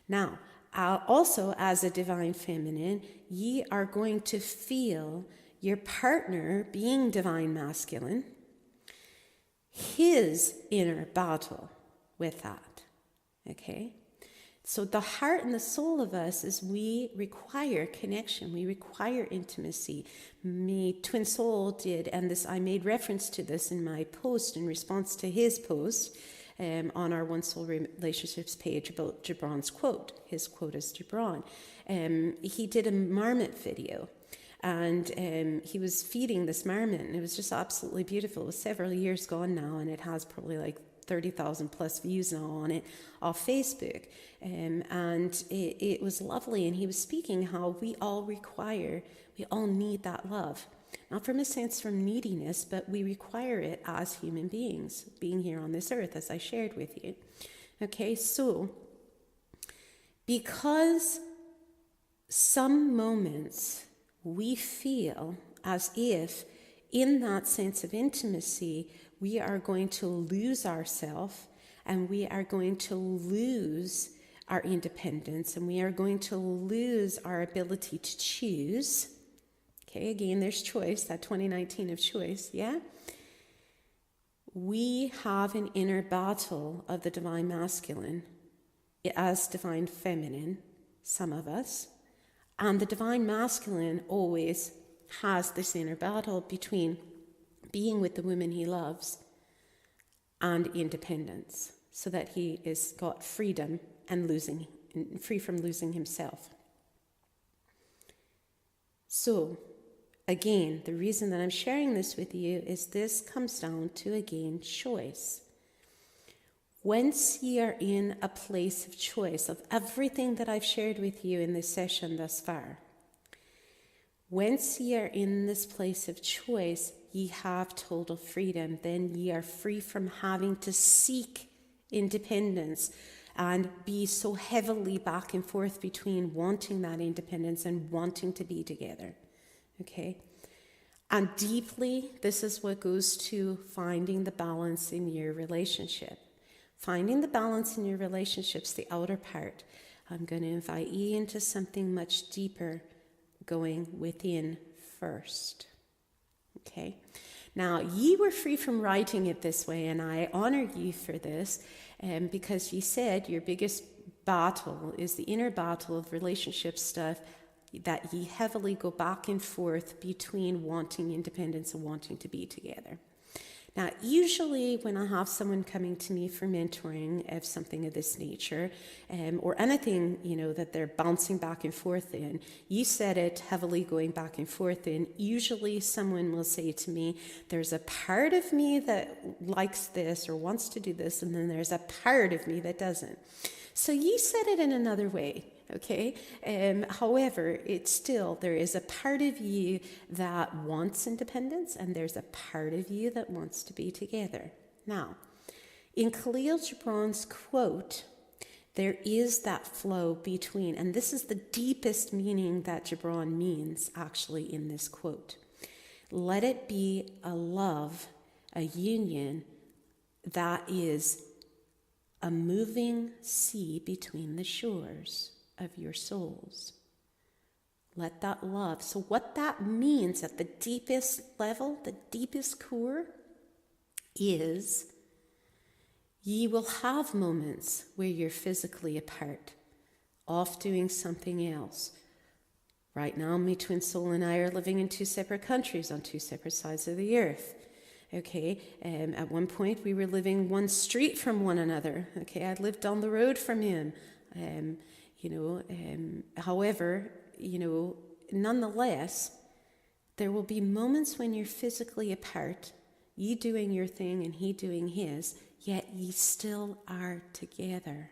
Now, also as a divine feminine, ye are going to feel your partner being divine masculine, his inner battle with that, okay? So the heart and the soul of us is we require connection, we require intimacy. Me, Twin Soul did, and this I made reference to this in my post in response to his post on our One Soul Relationships page about Gibran's quote. His quote is Gibran. He did a marmot video, and he was feeding this marmot, and it was just absolutely beautiful. It was several years gone now, and it has probably like 30,000 plus views now on it off Facebook, and it was lovely. And he was speaking how we all need that love, not from a sense from neediness, but we require it as human beings being here on this earth, as I shared with you. Okay, so because some moments we feel as if in that sense of intimacy we are going to lose ourselves, and we are going to lose our independence, and we are going to lose our ability to choose. Okay, again, there's choice, that 2019 of choice, yeah? We have an inner battle of the divine masculine as divine feminine, some of us, and the divine masculine always has this inner battle between being with the woman he loves and independence, so that he is got freedom and free from losing himself. So, again, the reason that I'm sharing this with you is this comes down to, again, choice. Once ye are in a place of choice, of everything that I've shared with you in this session thus far, once ye are in this place of choice, ye have total freedom. Then ye are free from having to seek independence and be so heavily back and forth between wanting that independence and wanting to be together. Okay? And deeply, this is what goes to finding the balance in your relationship. Finding the balance in your relationships, the outer part. I'm going to invite you into something much deeper, going within first. Okay? Now, ye were free from writing it this way, and I honor you for this, because you said your biggest battle is the inner battle of relationship stuff, that ye heavily go back and forth between wanting independence and wanting to be together. Now, usually when I have someone coming to me for mentoring of something of this nature, or anything, that they're bouncing back and forth in, you said it, heavily going back and forth in, usually someone will say to me, there's a part of me that likes this or wants to do this, and then there's a part of me that doesn't. So you said it in another way. Okay. However, there is a part of you that wants independence, and there's a part of you that wants to be together. Now, in Khalil Gibran's quote, There is that flow between, and this is the deepest meaning that Gibran means actually in this quote. Let it be a love, a union that is a moving sea between the shores of your souls. Let that love. So what that means at the deepest level, the deepest core, is ye will have moments where you're physically apart, off doing something else. Right now, my twin soul and I are living in 2 separate countries on 2 separate sides of the earth. Okay, at one point we were living one street from one another. Okay, I lived down the road from him. However, nonetheless, there will be moments when you're physically apart, you doing your thing and he doing his, yet ye still are together.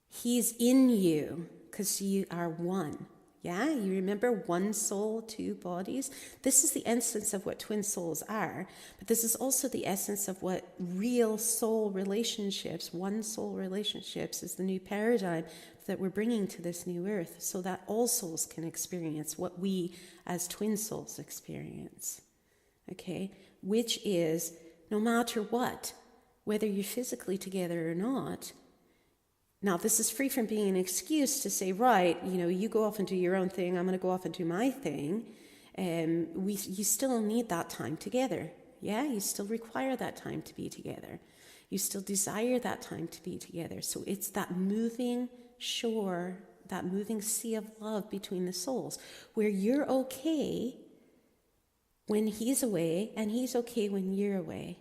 He's in you because you are one. Yeah, you remember one soul, 2 bodies? This is the essence of what twin souls are, but this is also the essence of what real soul relationships, one soul relationships, is the new paradigm that we're bringing to this new earth so that all souls can experience what we as twin souls experience. Okay, which is no matter what, whether you're physically together or not. Now, this is free from being an excuse to say, right, you go off and do your own thing, I'm going to go off and do my thing. You still need that time together. Yeah, you still require that time to be together. You still desire that time to be together. So it's that moving shore, that moving sea of love between the souls, where you're okay when he's away and he's okay when you're away.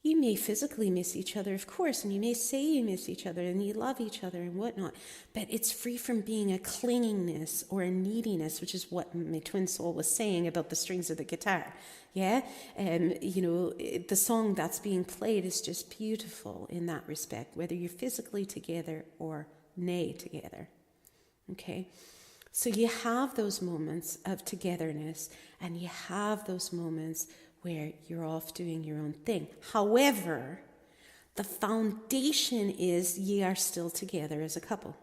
You may physically miss each other, of course, and you may say you miss each other and you love each other and whatnot, but it's free from being a clingingness or a neediness, which is what my twin soul was saying about the strings of the guitar. Yeah, the song that's being played is just beautiful in that respect, whether you're physically together or nay together. Okay, so you have those moments of togetherness and you have those moments where you're off doing your own thing. However, the foundation is ye are still together as a couple.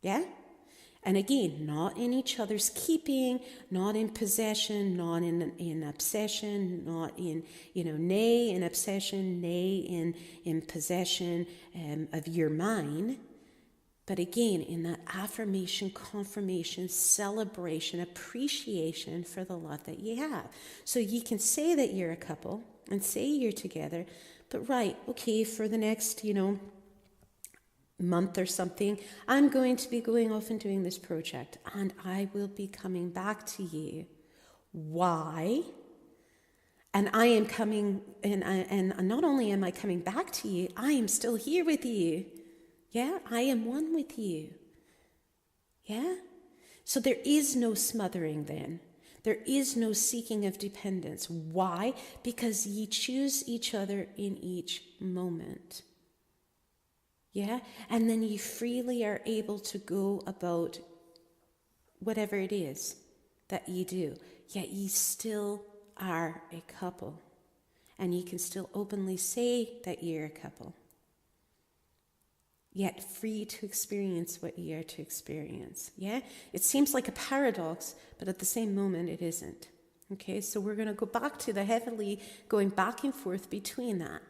Yeah? And again, not in each other's keeping, not in possession, not in obsession, not in, nay in obsession, nay in possession of your mine. But again, in that affirmation, confirmation, celebration, appreciation for the love that you have. So you can say that you're a couple and say you're together, but right, okay, for the next, month or something, I'm going to be going off and doing this project and I will be coming back to you. Why? And I am coming, and not only am I coming back to you, I am still here with you. Yeah, I am one with you. Yeah? So there is no smothering then. There is no seeking of dependence. Why? Because ye choose each other in each moment. Yeah? And then ye freely are able to go about whatever it is that ye do. Yet ye still are a couple. And ye can still openly say that you're a couple. Yet free to experience what ye are to experience. Yeah? It seems like a paradox, but at the same moment it isn't. Okay, so we're going to go back to the heavily going back and forth between that.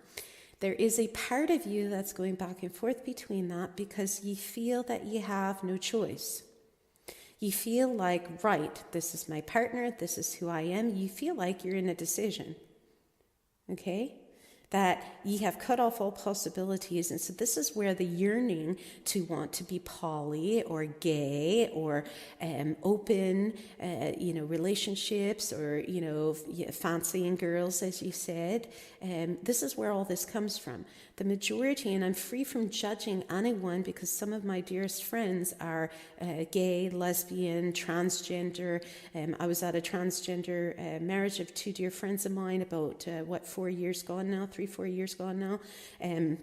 There is a part of you that's going back and forth between that because ye feel that ye have no choice. You feel like, right, this is my partner, this is who I am. You feel like you're in a decision. Okay? That ye have cut off all possibilities. And so this is where the yearning to want to be poly or gay or open, relationships or, fancying girls, as you said. This is where all this comes from. The majority, and I'm free from judging anyone because some of my dearest friends are gay, lesbian, transgender. I was at a transgender marriage of 2 dear friends of mine about, 4 years gone now, 3-4 years gone now. And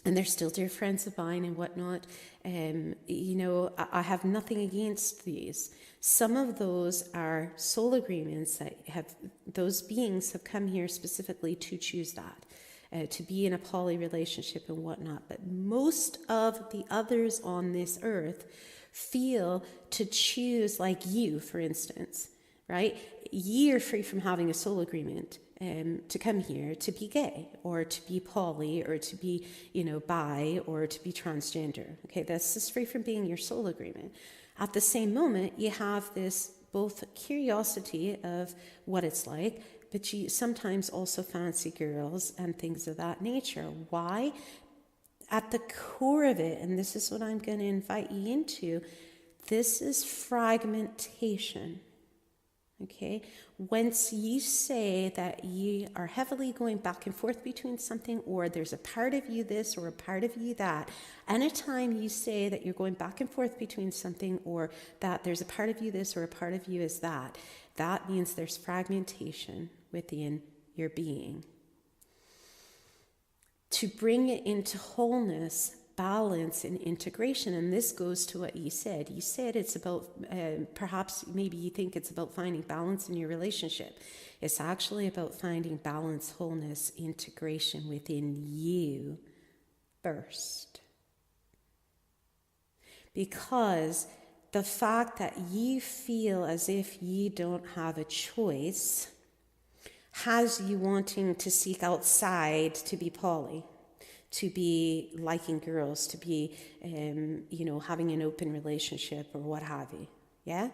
they're still dear friends of mine and whatnot. I have nothing against these. Some of those are soul agreements that those beings have come here specifically to choose that. to be in a poly relationship and whatnot. But most of the others on this earth feel to choose, like you, for instance, right? You're free from having a soul agreement to come here to be gay or to be poly or to be, bi or to be transgender. Okay, that's just free from being your soul agreement. At the same moment, you have this both curiosity of what it's like, but you sometimes also fancy girls and things of that nature. Why? At the core of it, and this is what I'm going to invite you into, this is fragmentation. Okay, once you say that you are heavily going back and forth between something, or there's a part of you this or a part of you that, anytime you say that you're going back and forth between something, or that there's a part of you this or a part of you is that means there's fragmentation within your being. To bring it into wholeness, balance, and integration, and this goes to what you said. You said it's about, perhaps maybe you think it's about finding balance in your relationship. It's actually about finding balance, wholeness, integration within you first. Because the fact that you feel as if you don't have a choice has you wanting to seek outside to be poly, to be liking girls, to be, having an open relationship or what have you. Yeah?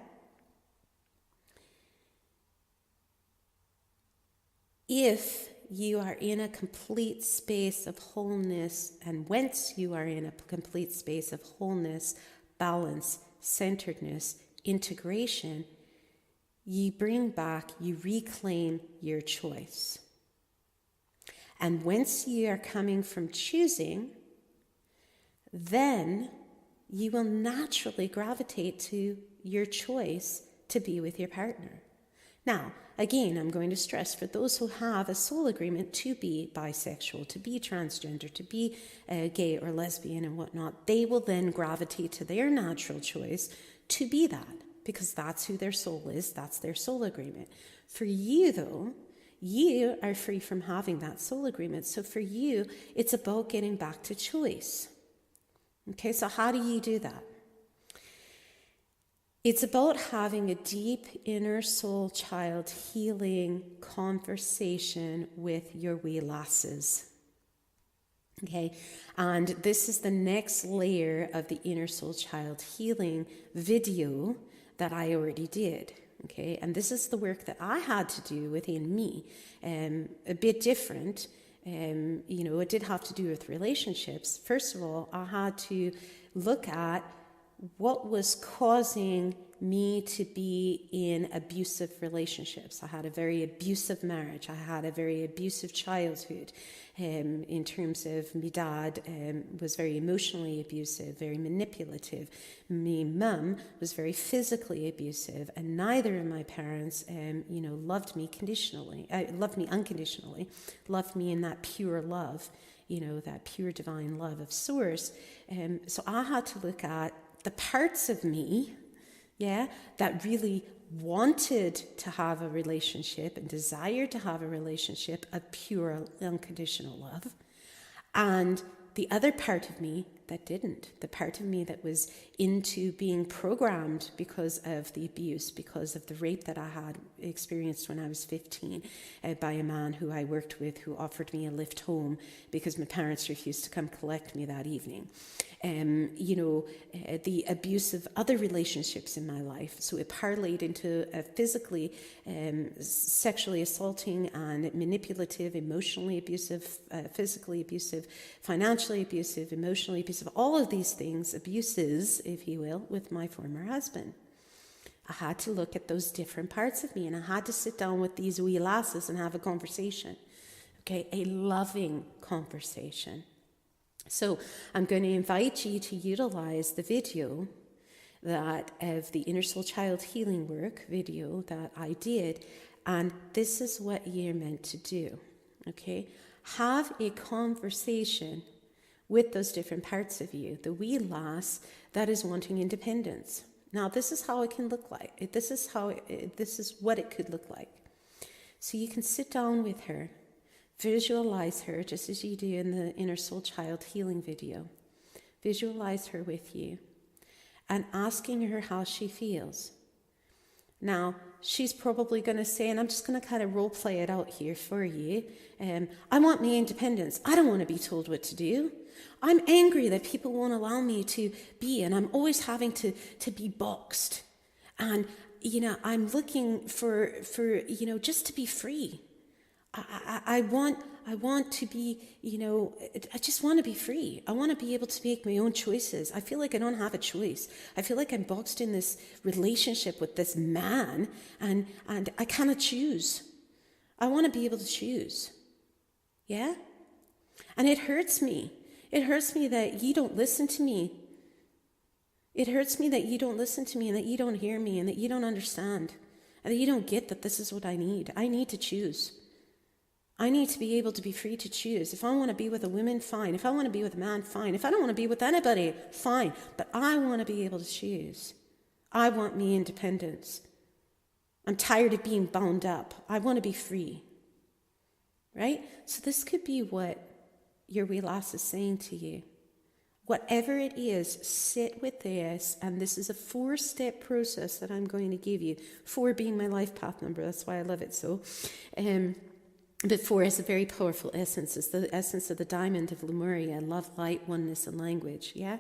If you are in a complete space of wholeness, and whence you are in a complete space of wholeness, balance, centeredness, integration, you bring back, you reclaim your choice. And once you are coming from choosing, then you will naturally gravitate to your choice to be with your partner. Now, again, I'm going to stress, for those who have a soul agreement to be bisexual, to be transgender, to be gay or lesbian and whatnot, they will then gravitate to their natural choice to be that, because that's who their soul is, that's their soul agreement. For you, though, you are free from having that soul agreement. So for you, it's about getting back to choice. Okay, so how do you do that? It's about having a deep inner soul child healing conversation with your wee lasses. Okay, and this is the next layer of the inner soul child healing video that I already did. Okay, and this is the work that I had to do within me, a bit different. It did have to do with relationships. First of all, I had to look at what was causing me to be in abusive relationships. I had a very abusive marriage. I had a very abusive childhood. In terms of my dad was very emotionally abusive, very manipulative. My mum was very physically abusive, and neither of my parents, loved me unconditionally, loved me in that pure love, that pure divine love of source. So I had to look at the parts of me, that really wanted to have a relationship and desired to have a relationship of pure unconditional love, and the other part of me that didn't, the part of me that was into being programmed because of the abuse, because of the rape that I had experienced when I was 15 by a man who I worked with, who offered me a lift home because my parents refused to come collect me that evening. The abuse of other relationships in my life. So it parlayed into a physically, sexually assaulting and manipulative, emotionally abusive, physically abusive, financially abusive, emotionally abusive, all of these things, abuses, if you will, with my former husband. I had to look at those different parts of me, and I had to sit down with these wee lasses and have a conversation. Okay, a loving conversation. So I'm going to invite you to utilize the video that of the Inner Soul Child Healing Work video that I did, and this is what you're meant to do. Okay, have a conversation with those different parts of you, the wee lass that is wanting independence. Now, this is how it can look like. This is what it could look like. So you can sit down with her, Visualize her just as you do in the Inner Soul Child healing video. Visualize her with you and asking her how she feels. Now, she's probably going to say, and I'm just going to kind of role play it out here for you, I want my independence. I don't want to be told what to do. I'm angry that people won't allow me to be, and I'm always having to be boxed. And, I'm looking for just to be free. I want to be, I just want to be free. I want to be able to make my own choices. I feel like I don't have a choice. I feel like I'm boxed in this relationship with this man and I cannot choose. I want to be able to choose. Yeah? And it hurts me. It hurts me that you don't listen to me. It hurts me that you don't listen to me and that you don't hear me and that you don't understand and that you don't get that this is what I need. I need to choose. I need to be able to be free to choose. If I want to be with a woman, fine. If I want to be with a man, fine. If I don't want to be with anybody, fine. But I want to be able to choose. I want me independence. I'm tired of being bound up. I want to be free. Right? So this could be what your wee lass is saying to you. Whatever it is, sit with this, and this is a 4-step process that I'm going to give you. 4 being my life path number, that's why I love it so. But 4 is a very powerful essence. It's the essence of the diamond of Lemuria, love, light, oneness, and language, yeah?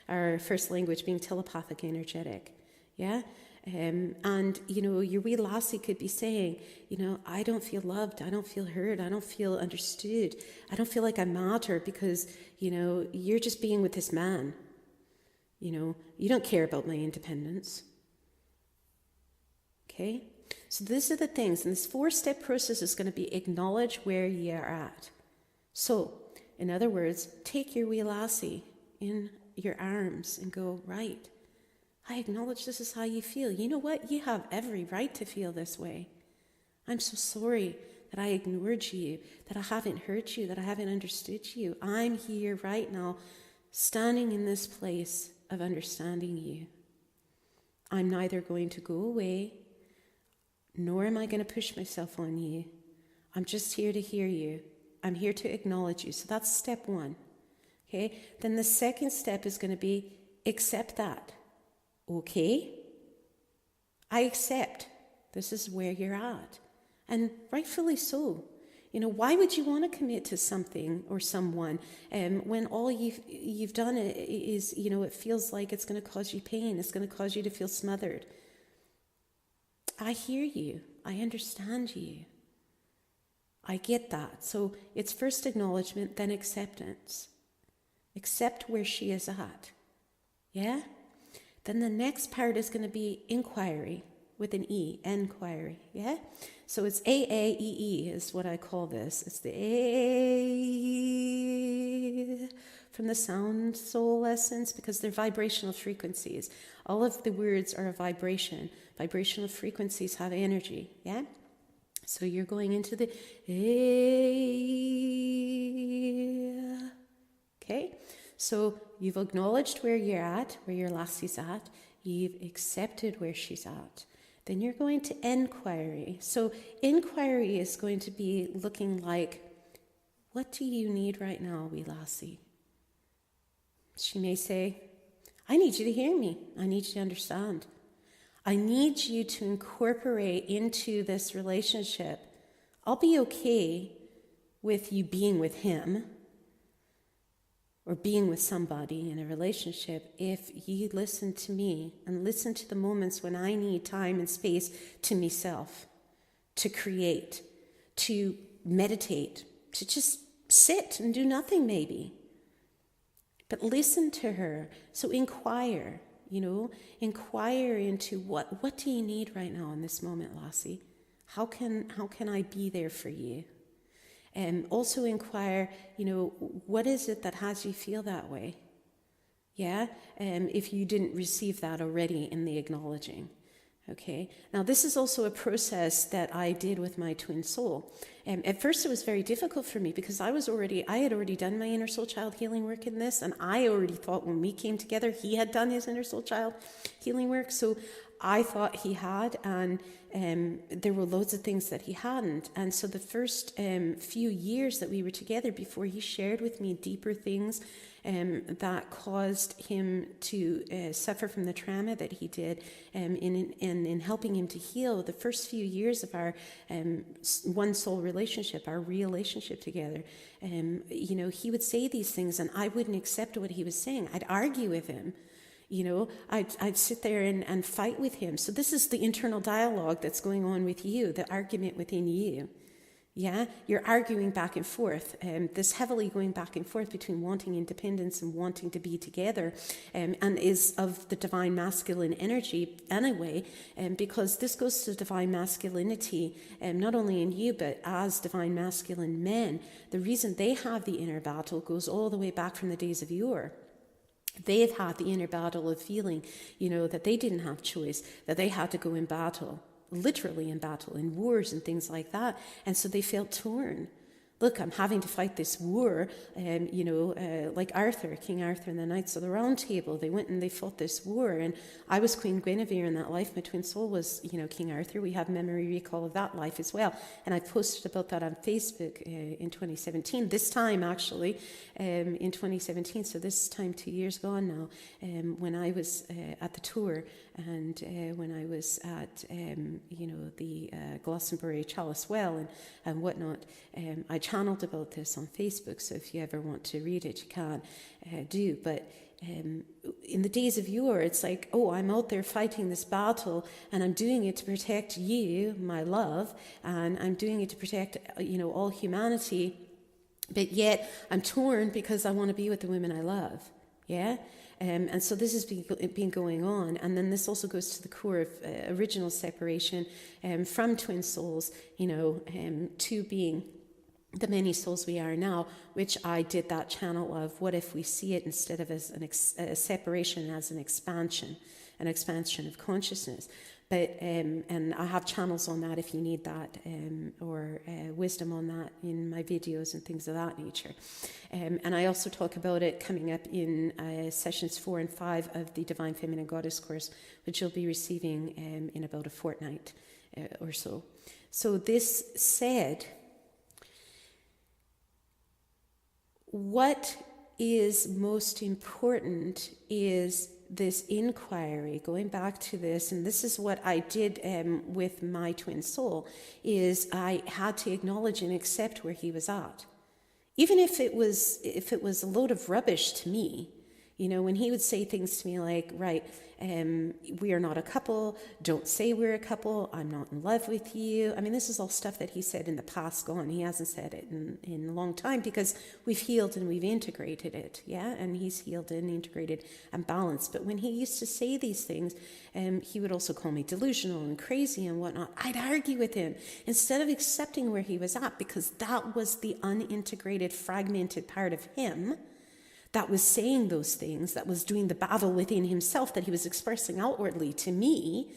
Our first language being telepathic, energetic, yeah? And, your wee lassie could be saying, I don't feel loved, I don't feel heard, I don't feel understood, I don't feel like I matter because, you're just being with this man. You don't care about my independence. Okay? So these are the things, and this 4-step process is going to be acknowledge where you are at. So, in other words, take your wee lassie in your arms and go, right, I acknowledge this is how you feel. You know what? You have every right to feel this way. I'm so sorry that I ignored you, that I haven't heard you, that I haven't understood you. I'm here right now, standing in this place of understanding you. I'm neither going to go away, nor am I going to push myself on you. I'm just here to hear you. I'm here to acknowledge you. So that's step 1. Okay? Then the second step is going to be accept that. Okay? I accept this is where you're at. And rightfully so. Why would you want to commit to something or someone when all you've done is, it feels like it's going to cause you pain. It's going to cause you to feel smothered. I hear you. I understand you. I get that. So it's first acknowledgement, then acceptance. Accept where she is at. Yeah? Then the next part is going to be inquiry with an E, inquiry. Yeah? So it's A-A-E-E is what I call this. It's the A from the sound soul essence because they're vibrational frequencies. All of the words are a vibration. Vibrational frequencies have energy. Yeah? So you're going into the A. Okay? So you've acknowledged where you're at, where your lassie's at. You've accepted where she's at. Then you're going to inquiry. So inquiry is going to be looking like, what do you need right now, wee lassie? She may say, I need you to hear me. I need you to understand. I need you to incorporate into this relationship. I'll be okay with you being with him or being with somebody in a relationship if you listen to me and listen to the moments when I need time and space to myself, to create, to meditate, to just sit and do nothing maybe. But listen to her. So inquire, inquire into what do you need right now in this moment, lassie? How can I be there for you? And also inquire, what is it that has you feel that way? Yeah? If you didn't receive that already in the acknowledging. Okay? Now, this is also a process that I did with my twin soul. At first, it was very difficult for me because I had already done my inner soul child healing work in this, and I already thought when we came together, he had done his inner soul child healing work. So I thought he had, and there were loads of things that he hadn't. And so the first few years that we were together, before he shared with me deeper things that caused him to suffer from the trauma that he did, in helping him to heal, the first few years of our one soul relationship, our REALationship together, he would say these things and I wouldn't accept what he was saying. I'd argue with him. I'd sit there and fight with him. So this is the internal dialogue that's going on with you, the argument within you. Yeah, you're arguing back and forth, this heavily going back and forth between wanting independence and wanting to be together, and is of the divine masculine energy anyway, because this goes to divine masculinity, not only in you, but as divine masculine men. The reason they have the inner battle goes all the way back from the days of yore. They've had the inner battle of feeling, that they didn't have choice, that they had to go in battle. Literally in battle, in wars and things like that. And so they felt torn. Look, I'm having to fight this war, like Arthur, King Arthur and the Knights of the Round Table. They went and they fought this war. And I was Queen Guinevere in that life. My twin soul was, King Arthur. We have memory recall of that life as well. And I posted about that on Facebook in 2017. This time, actually, in 2017. So this time 2 years gone now, when I was at the tour and when I was at, the Glastonbury Chalice Well and whatnot, I channeled about this on Facebook, so if you ever want to read it, you can do. But in the days of yore, it's like, oh, I'm out there fighting this battle, and I'm doing it to protect you, my love, and I'm doing it to protect, all humanity, but yet I'm torn because I want to be with the women I love, yeah? And so this has been going on. And then this also goes to the core of original separation from twin souls, to being the many souls we are now, which I did that channel of what if we see it instead of as a separation, as an expansion of consciousness. But and I have channels on that if you need that, or wisdom on that in my videos and things of that nature. And I also talk about it coming up in sessions 4 and 5 of the Divine Feminine Goddess course, which you'll be receiving in about a fortnight or so. So this said, what is most important is this inquiry, going back to this, and this is what I did with my twin soul, is I had to acknowledge and accept where he was at. Even if it was a load of rubbish to me, when he would say things to me like, right, we are not a couple, don't say we're a couple, I'm not in love with you. I mean, this is all stuff that he said in the past gone. He hasn't said it in a long time because we've healed and we've integrated it, yeah? And he's healed and integrated and balanced. But when he used to say these things, he would also call me delusional and crazy and whatnot. I'd argue with him instead of accepting where he was at, because that was the unintegrated, fragmented part of him that was saying those things, that was doing the battle within himself that he was expressing outwardly to me.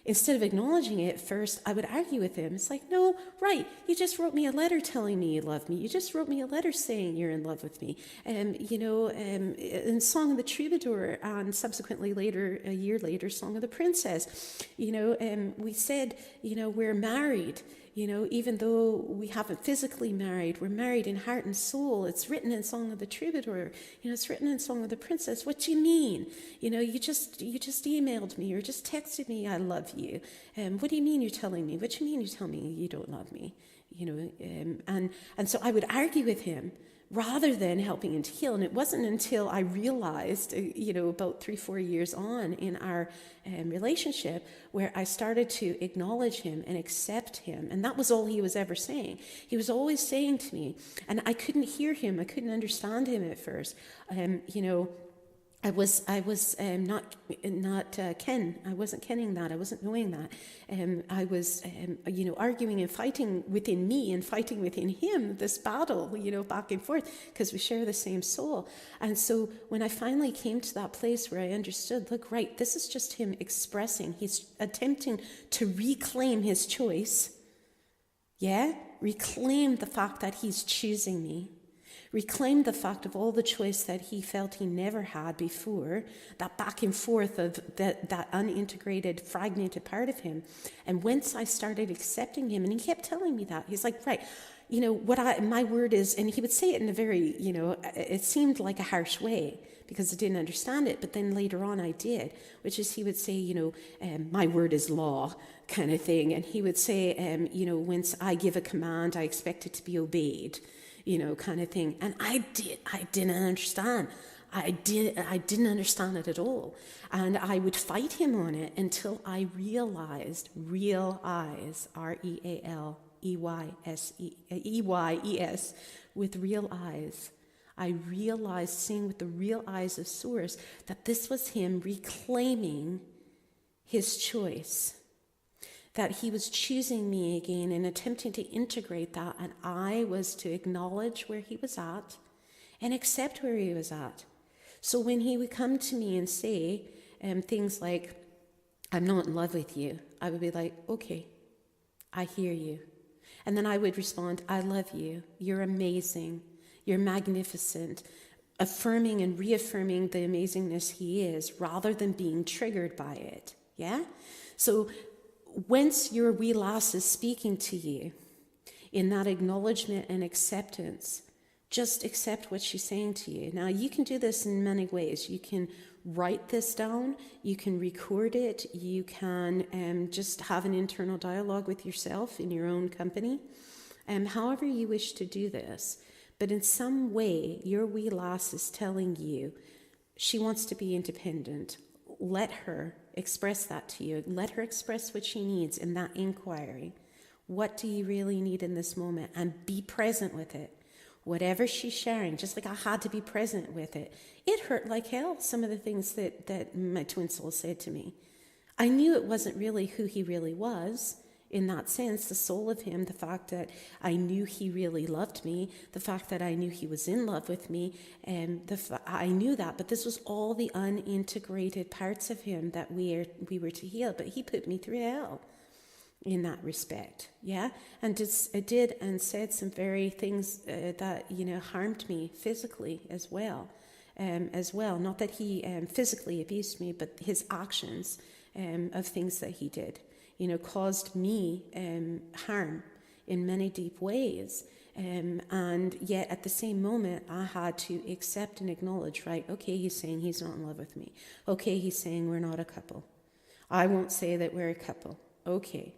Instead of acknowledging it first, I would argue with him. It's like, no, right, you just wrote me a letter telling me you love me. You just wrote me a letter saying you're in love with me. In Song of the Troubadour, and subsequently later, a year later, Song of the Princess, we said, we're married. Even though we haven't physically married, we're married in heart and soul. It's written in Song of the Troubadour. It's written in Song of the Princess. What do you mean? You just emailed me or just texted me, I love you. What do you mean you're telling me? What do you mean you tell me you don't love me? And so I would argue with him rather than helping him to heal. And it wasn't until I realized, about 3-4 years on in our relationship, where I started to acknowledge him and accept him. And that was all he was ever saying. He was always saying to me, and I couldn't hear him, I couldn't understand him at first. I was not ken. I wasn't kenning that. I wasn't knowing that. I was, arguing and fighting within me and fighting within him, this battle, back and forth, because we share the same soul. And so when I finally came to that place where I understood, look, right, this is just him expressing. He's attempting to reclaim his choice. Yeah? Reclaim the fact that he's choosing me. Reclaimed the fact of all the choice that he felt he never had before, that back and forth of that unintegrated, fragmented part of him. And once I started accepting him, and he kept telling me that, he's like, right, my word is, and he would say it in a very, it seemed like a harsh way because I didn't understand it. But then later on I did, which is he would say, my word is law kind of thing. And he would say, once I give a command, I expect it to be obeyed, kind of thing. And I didn't understand. I didn't understand it at all. And I would fight him on it until I realized, realize, REALEYES, with real eyes. I realized, seeing with the real eyes of Source, that this was him reclaiming his choice. That he was choosing me again and attempting to integrate that, and I was to acknowledge where he was at and accept where he was at. So when he would come to me and say things like, I'm not in love with you, I would be like, okay, I hear you. And then I would respond, I love you, you're amazing, you're magnificent, affirming and reaffirming the amazingness he is rather than being triggered by it. Yeah? So once your wee lass is speaking to you in that acknowledgement and acceptance, just accept what she's saying to you. Now, you can do this in many ways. You can write this down, you can record it, you can just have an internal dialogue with yourself in your own company, however you wish to do this. But in some way, your wee lass is telling you she wants to be independent. Let her express that to you. Let her express what she needs in that inquiry. What do you really need in this moment? And be present with it. Whatever she's sharing, just like I had to be present with it. It hurt like hell, some of the things that my twin soul said to me. I knew it wasn't really who he really was in that sense, the soul of him, the fact that I knew he really loved me, the fact that I knew he was in love with me, I knew that, but this was all the unintegrated parts of him that we were to heal. But he put me through hell in that respect, yeah, and did and said some very things that harmed me physically as well. Not that he physically abused me, but his actions of things that he did, caused me harm in many deep ways. And yet at the same moment, I had to accept and acknowledge, right, okay, he's saying he's not in love with me. Okay, he's saying we're not a couple. I won't say that we're a couple. Okay.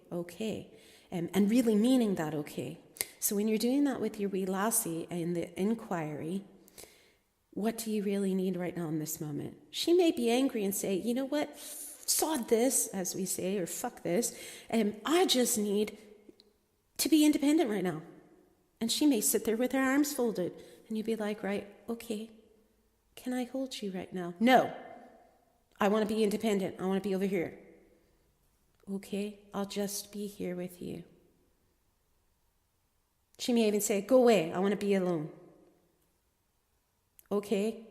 And really meaning that okay. So when you're doing that with your wee lassie in the inquiry, what do you really need right now in this moment? She may be angry and say, you know what, sod this, as we say, or fuck this. I just need to be independent right now. And she may sit there with her arms folded. And you'd be like, right, okay, can I hold you right now? No, I want to be independent. I want to be over here. Okay, I'll just be here with you. She may even say, go away, I want to be alone. Okay,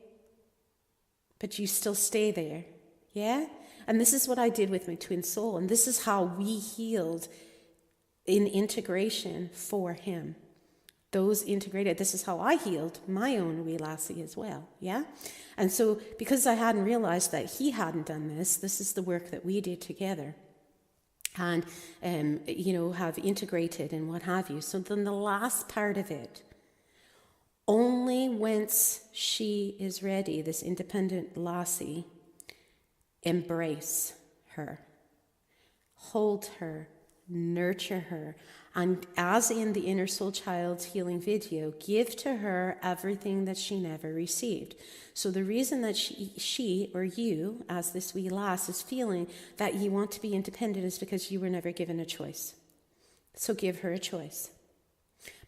but you still stay there, yeah? And this is what I did with my twin soul, and this is how we healed in integration for him. Those integrated, this is how I healed my own wee lassie as well, yeah? And so, because I hadn't realized that he hadn't done this is the work that we did together. And, have integrated and what have you. So then the last part of it, only once she is ready, this independent lassie, embrace her, hold her, nurture her, and as in the Inner Soul Child healing video, give to her everything that she never received. So the reason that she or you, as this wee lass, is feeling that you want to be independent is because you were never given a choice. So give her a choice.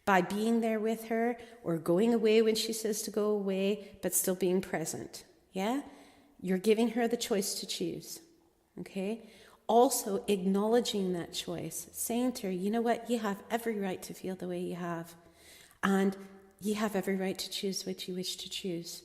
By being there with her or going away when she says to go away, but still being present. Yeah? You're giving her the choice to choose. Okay? Also acknowledging that choice, saying to her, you know what, you have every right to feel the way you have, and you have every right to choose what you wish to choose,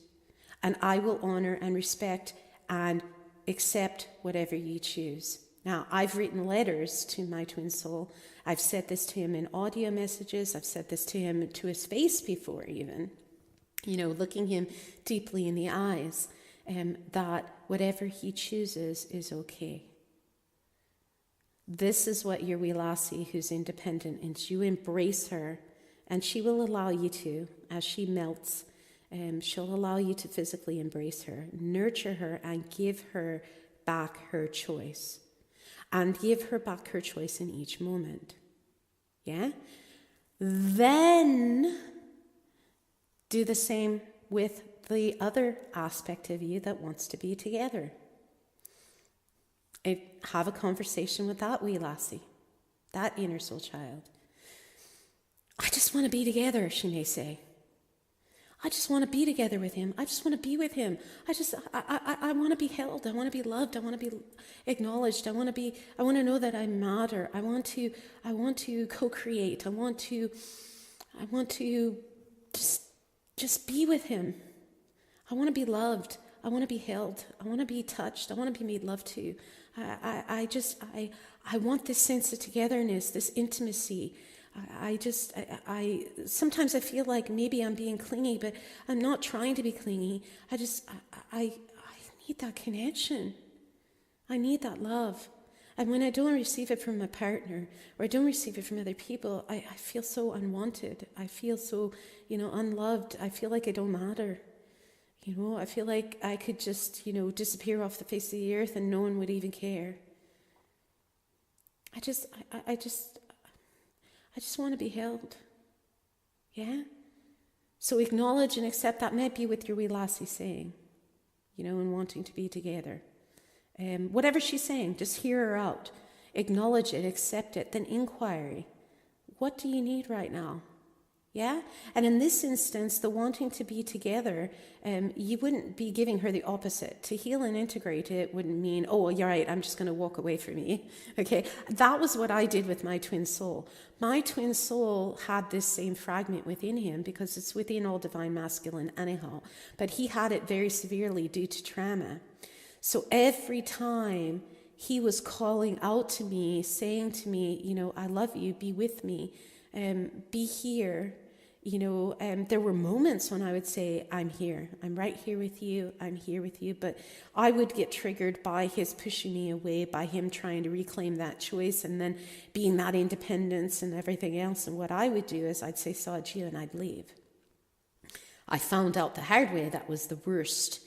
and I will honor and respect and accept whatever you choose. Now, I've written letters to my twin soul. I've said this to him in audio messages. I've said this to him to his face before even. looking him deeply in the eyes, that whatever he chooses is okay. This is what your wee lassie who's independent, and you embrace her, and she will allow you to, as she melts, she'll allow you to physically embrace her, nurture her, and give her back her choice. And give her back her choice in each moment. Yeah? Then do the same with the other aspect of you that wants to be together. Have a conversation with that wee lassie, that inner soul child. I just want to be together, she may say. I just want to be together with him. I just want to be with him. I want to be held. I want to be loved. I want to be acknowledged. I want to know that I matter. I want to co-create. I want to just be with him. I want to be loved. I want to be held. I want to be touched. I want to be made love to. I want this sense of togetherness, this intimacy. Sometimes I feel like maybe I'm being clingy, but I'm not trying to be clingy. I need that connection. I need that love. And when I don't receive it from my partner, or I don't receive it from other people, I feel so unwanted. I feel so, unloved. I feel like I don't matter. I feel like I could just, disappear off the face of the earth and no one would even care. I just want to be held. Yeah? So acknowledge and accept that might be with your wee lassie saying, and wanting to be together. Whatever she's saying, just hear her out. Acknowledge it, accept it, then inquiry. What do you need right now? Yeah? And in this instance, the wanting to be together, you wouldn't be giving her the opposite. To heal and integrate it wouldn't mean, oh, well, you're right, I'm just going to walk away from you. Okay? That was what I did with my twin soul. My twin soul had this same fragment within him because it's within all divine masculine anyhow. But he had it very severely due to trauma. So every time he was calling out to me, saying to me, I love you, be with me, be here. There were moments when I would say, I'm here. I'm right here with you. I'm here with you. But I would get triggered by his pushing me away, by him trying to reclaim that choice and then being that independence and everything else. And what I would do is I'd say, sod you, and I'd leave. I found out the hard way that was the worst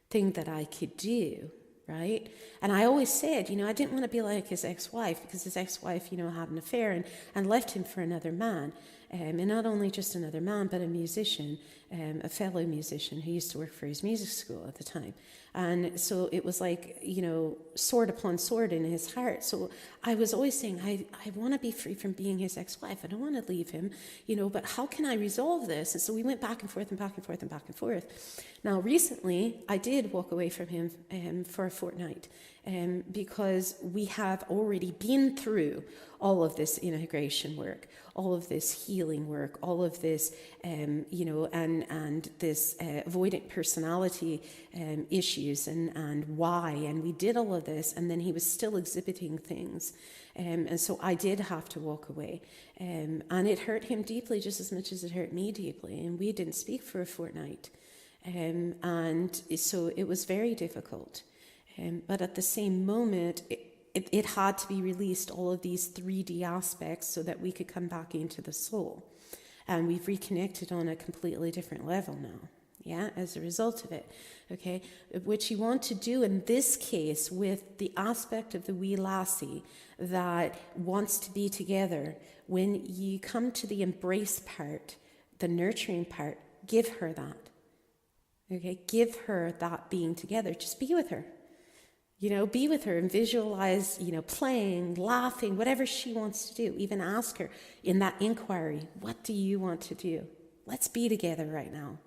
thing that I could do. Right? And I always said, I didn't want to be like his ex-wife because his ex-wife, had an affair and left him for another man. And not only just another man, but a musician, a fellow musician who used to work for his music school at the time. And so it was like, sword upon sword in his heart. So I was always saying, I want to be free from being his ex-wife. I don't want to leave him, but how can I resolve this? And so we went back and forth and back and forth and back and forth. Now, recently, I did walk away from him for a fortnight because we have already been through all of this integration work, all of this healing work, all of this, and this avoidant personality issues and why. And we did all of this, and then he was still exhibiting things. And so I did have to walk away. And it hurt him deeply just as much as it hurt me deeply. And we didn't speak for a fortnight. And so it was very difficult. But at the same moment, it had to be released, all of these 3D aspects, so that we could come back into the soul. And we've reconnected on a completely different level now, yeah, as a result of it, okay? What you want to do in this case with the aspect of the wee lassie that wants to be together, when you come to the embrace part, the nurturing part, give her that, okay? Give her that being together. Just be with her. Be with her and visualize, playing, laughing, whatever she wants to do. Even ask her in that inquiry, what do you want to do? Let's be together right now.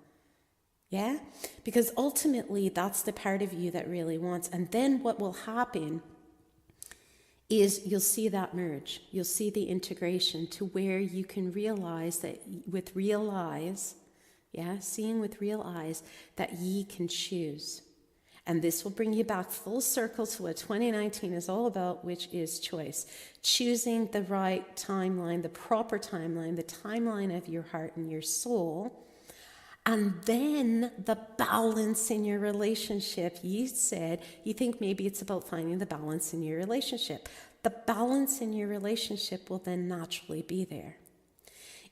Yeah? Because ultimately, that's the part of you that really wants. And then what will happen is you'll see that merge. You'll see the integration to where you can realize that with real eyes, seeing with real eyes, that ye can choose. And this will bring you back full circle to what 2019 is all about, which is choice. Choosing the right timeline, the proper timeline, the timeline of your heart and your soul. And then the balance in your relationship, you think maybe it's about finding the balance in your relationship. The balance in your relationship will then naturally be there.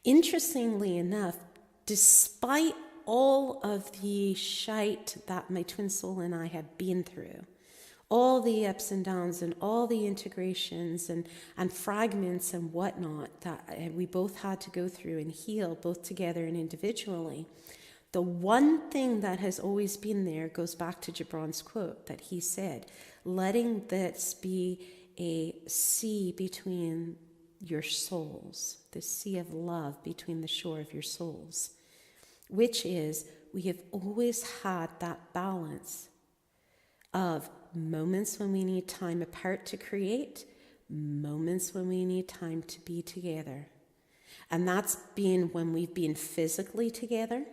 Interestingly enough, despite all of the shite that my twin soul and I have been through, all the ups and downs and all the integrations and fragments and whatnot that we both had to go through and heal, both together and individually, the one thing that has always been there goes back to Gibran's quote that he said, letting this be a sea between your souls, the sea of love between the shore of your souls, which is we have always had that balance of moments when we need time apart to create, moments when we need time to be together. And that's been when we've been physically together,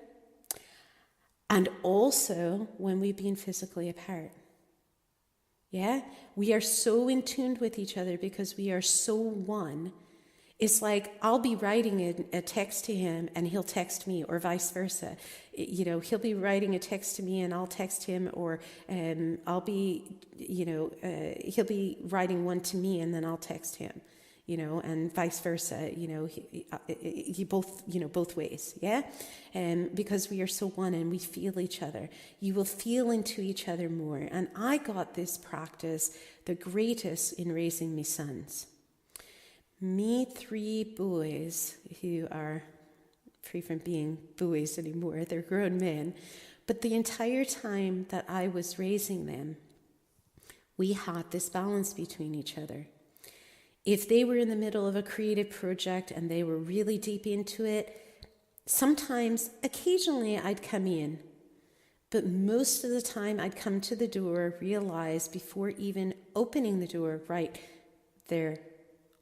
and also when we've been physically apart. Yeah? We are so in tune with each other because we are so one. It's like I'll be writing a text to him and he'll text me, or vice versa. He'll be writing a text to me and I'll text him, or he'll be writing one to me and then I'll text him. And vice versa, both ways, yeah? Because we are so one and we feel each other. You will feel into each other more. And I got this practice, the greatest, in raising my sons. Me 3 boys who are free from being boys anymore, they're grown men. But the entire time that I was raising them, we had this balance between each other. If they were in the middle of a creative project and they were really deep into it, occasionally I'd come in, but most of the time I'd come to the door, realize before even opening the door, right, they're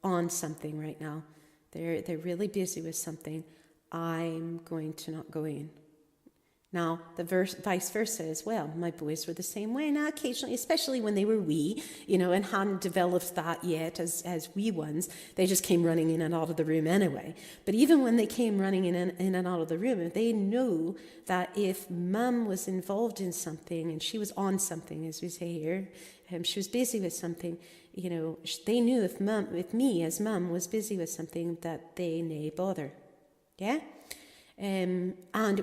on something right now. They're really busy with something. I'm going to not go in. Now, vice versa as well. My boys were the same way. Now, occasionally, especially when they were wee, and hadn't developed that yet as wee ones, they just came running in and out of the room anyway. But even when they came running in and out of the room, they know that if mum was involved in something and she was on something, as we say here, she was busy with something, they knew if me as mum was busy with something that they nay bother. Yeah? And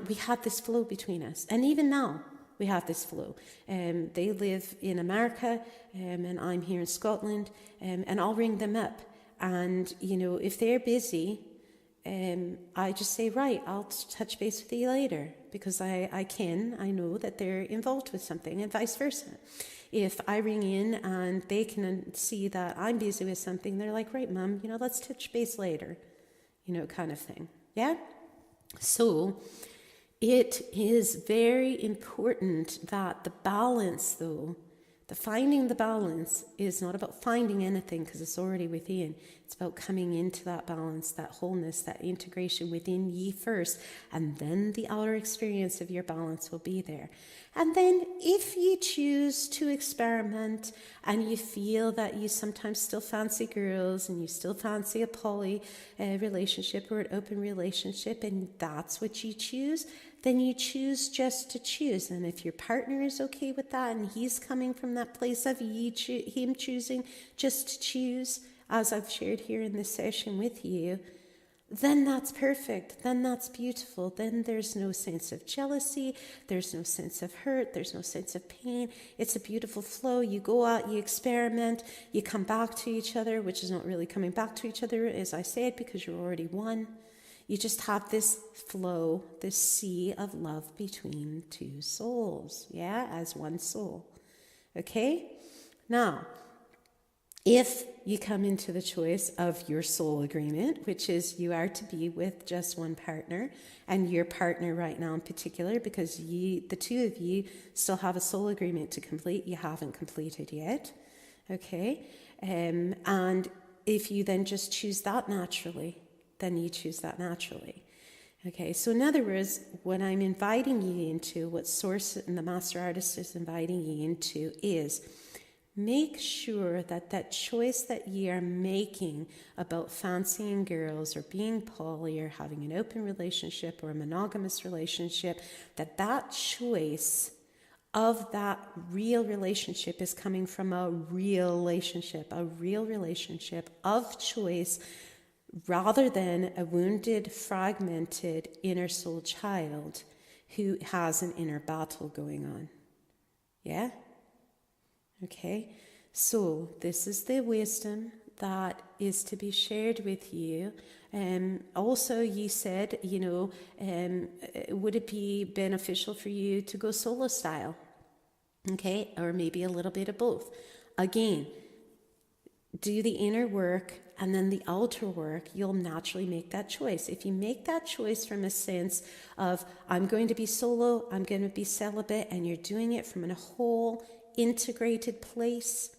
we had this flow between us. And even now, we have this flow. They live in America, and I'm here in Scotland, and I'll ring them up. And, if they're busy, I just say, right, I'll touch base with you later, because I know that they're involved with something, and vice versa. If I ring in and they can see that I'm busy with something, they're like, right, Mum, let's touch base later, kind of thing. Yeah? So it is very important that the balance, though, finding the balance is not about finding anything because it's already within. It's about coming into that balance, that wholeness, that integration within ye first, and then the outer experience of your balance will be there. And then if you choose to experiment and you feel that you sometimes still fancy girls and you still fancy a poly relationship or an open relationship, and that's what you choose, then you choose just to choose. And if your partner is okay with that and he's coming from that place of him choosing just to choose, as I've shared here in this session with you, then that's perfect. Then that's beautiful. Then there's no sense of jealousy. There's no sense of hurt. There's no sense of pain. It's a beautiful flow. You go out, you experiment, you come back to each other, which is not really coming back to each other, as I said, because you're already one. You just have this flow, this sea of love between two souls, as one soul. Okay? Now, if you come into the choice of your soul agreement, which is you are to be with just one partner, and your partner right now in particular, because the two of you still have a soul agreement to complete, you haven't completed yet, okay? And if you then just choose that naturally, then you choose that naturally. Okay, so in other words, what I'm inviting you into, what Source and the Master Artist is inviting you into is make sure that that choice that ye are making about fancying girls or being poly or having an open relationship or a monogamous relationship, that that choice of that real relationship is coming from a real relationship of choice, rather than a wounded, fragmented inner soul child who has an inner battle going on. Yeah? Okay? So this is the wisdom that is to be shared with you. Also, you said, would it be beneficial for you to go solo style? Okay? Or maybe a little bit of both. Again, do the inner work and then the outer work, you'll naturally make that choice. If you make that choice from a sense of, I'm going to be solo, I'm going to be celibate, and you're doing it from a whole integrated place,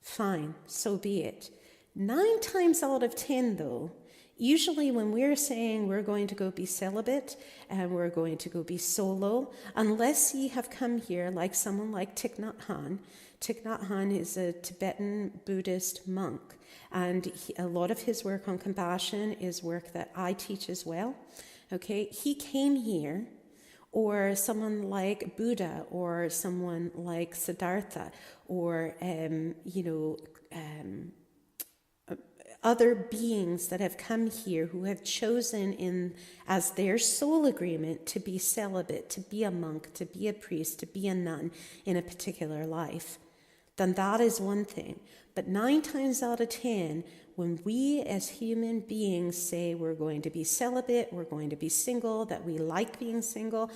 fine, so be it. 9 times out of 10 though, usually when we're saying we're going to go be celibate and we're going to go be solo, unless ye have come here like someone like Thich Nhat Hanh. Thich Nhat Hanh is a Tibetan Buddhist monk, and a lot of his work on compassion is work that I teach as well. Okay, he came here, or someone like Buddha, or someone like Siddhartha, or other beings that have come here who have chosen in as their soul agreement to be celibate, to be a monk, to be a priest, to be a nun in a particular life, then that is one thing. But 9 times out of 10, when we as human beings say we're going to be celibate, we're going to be single, that we like being single,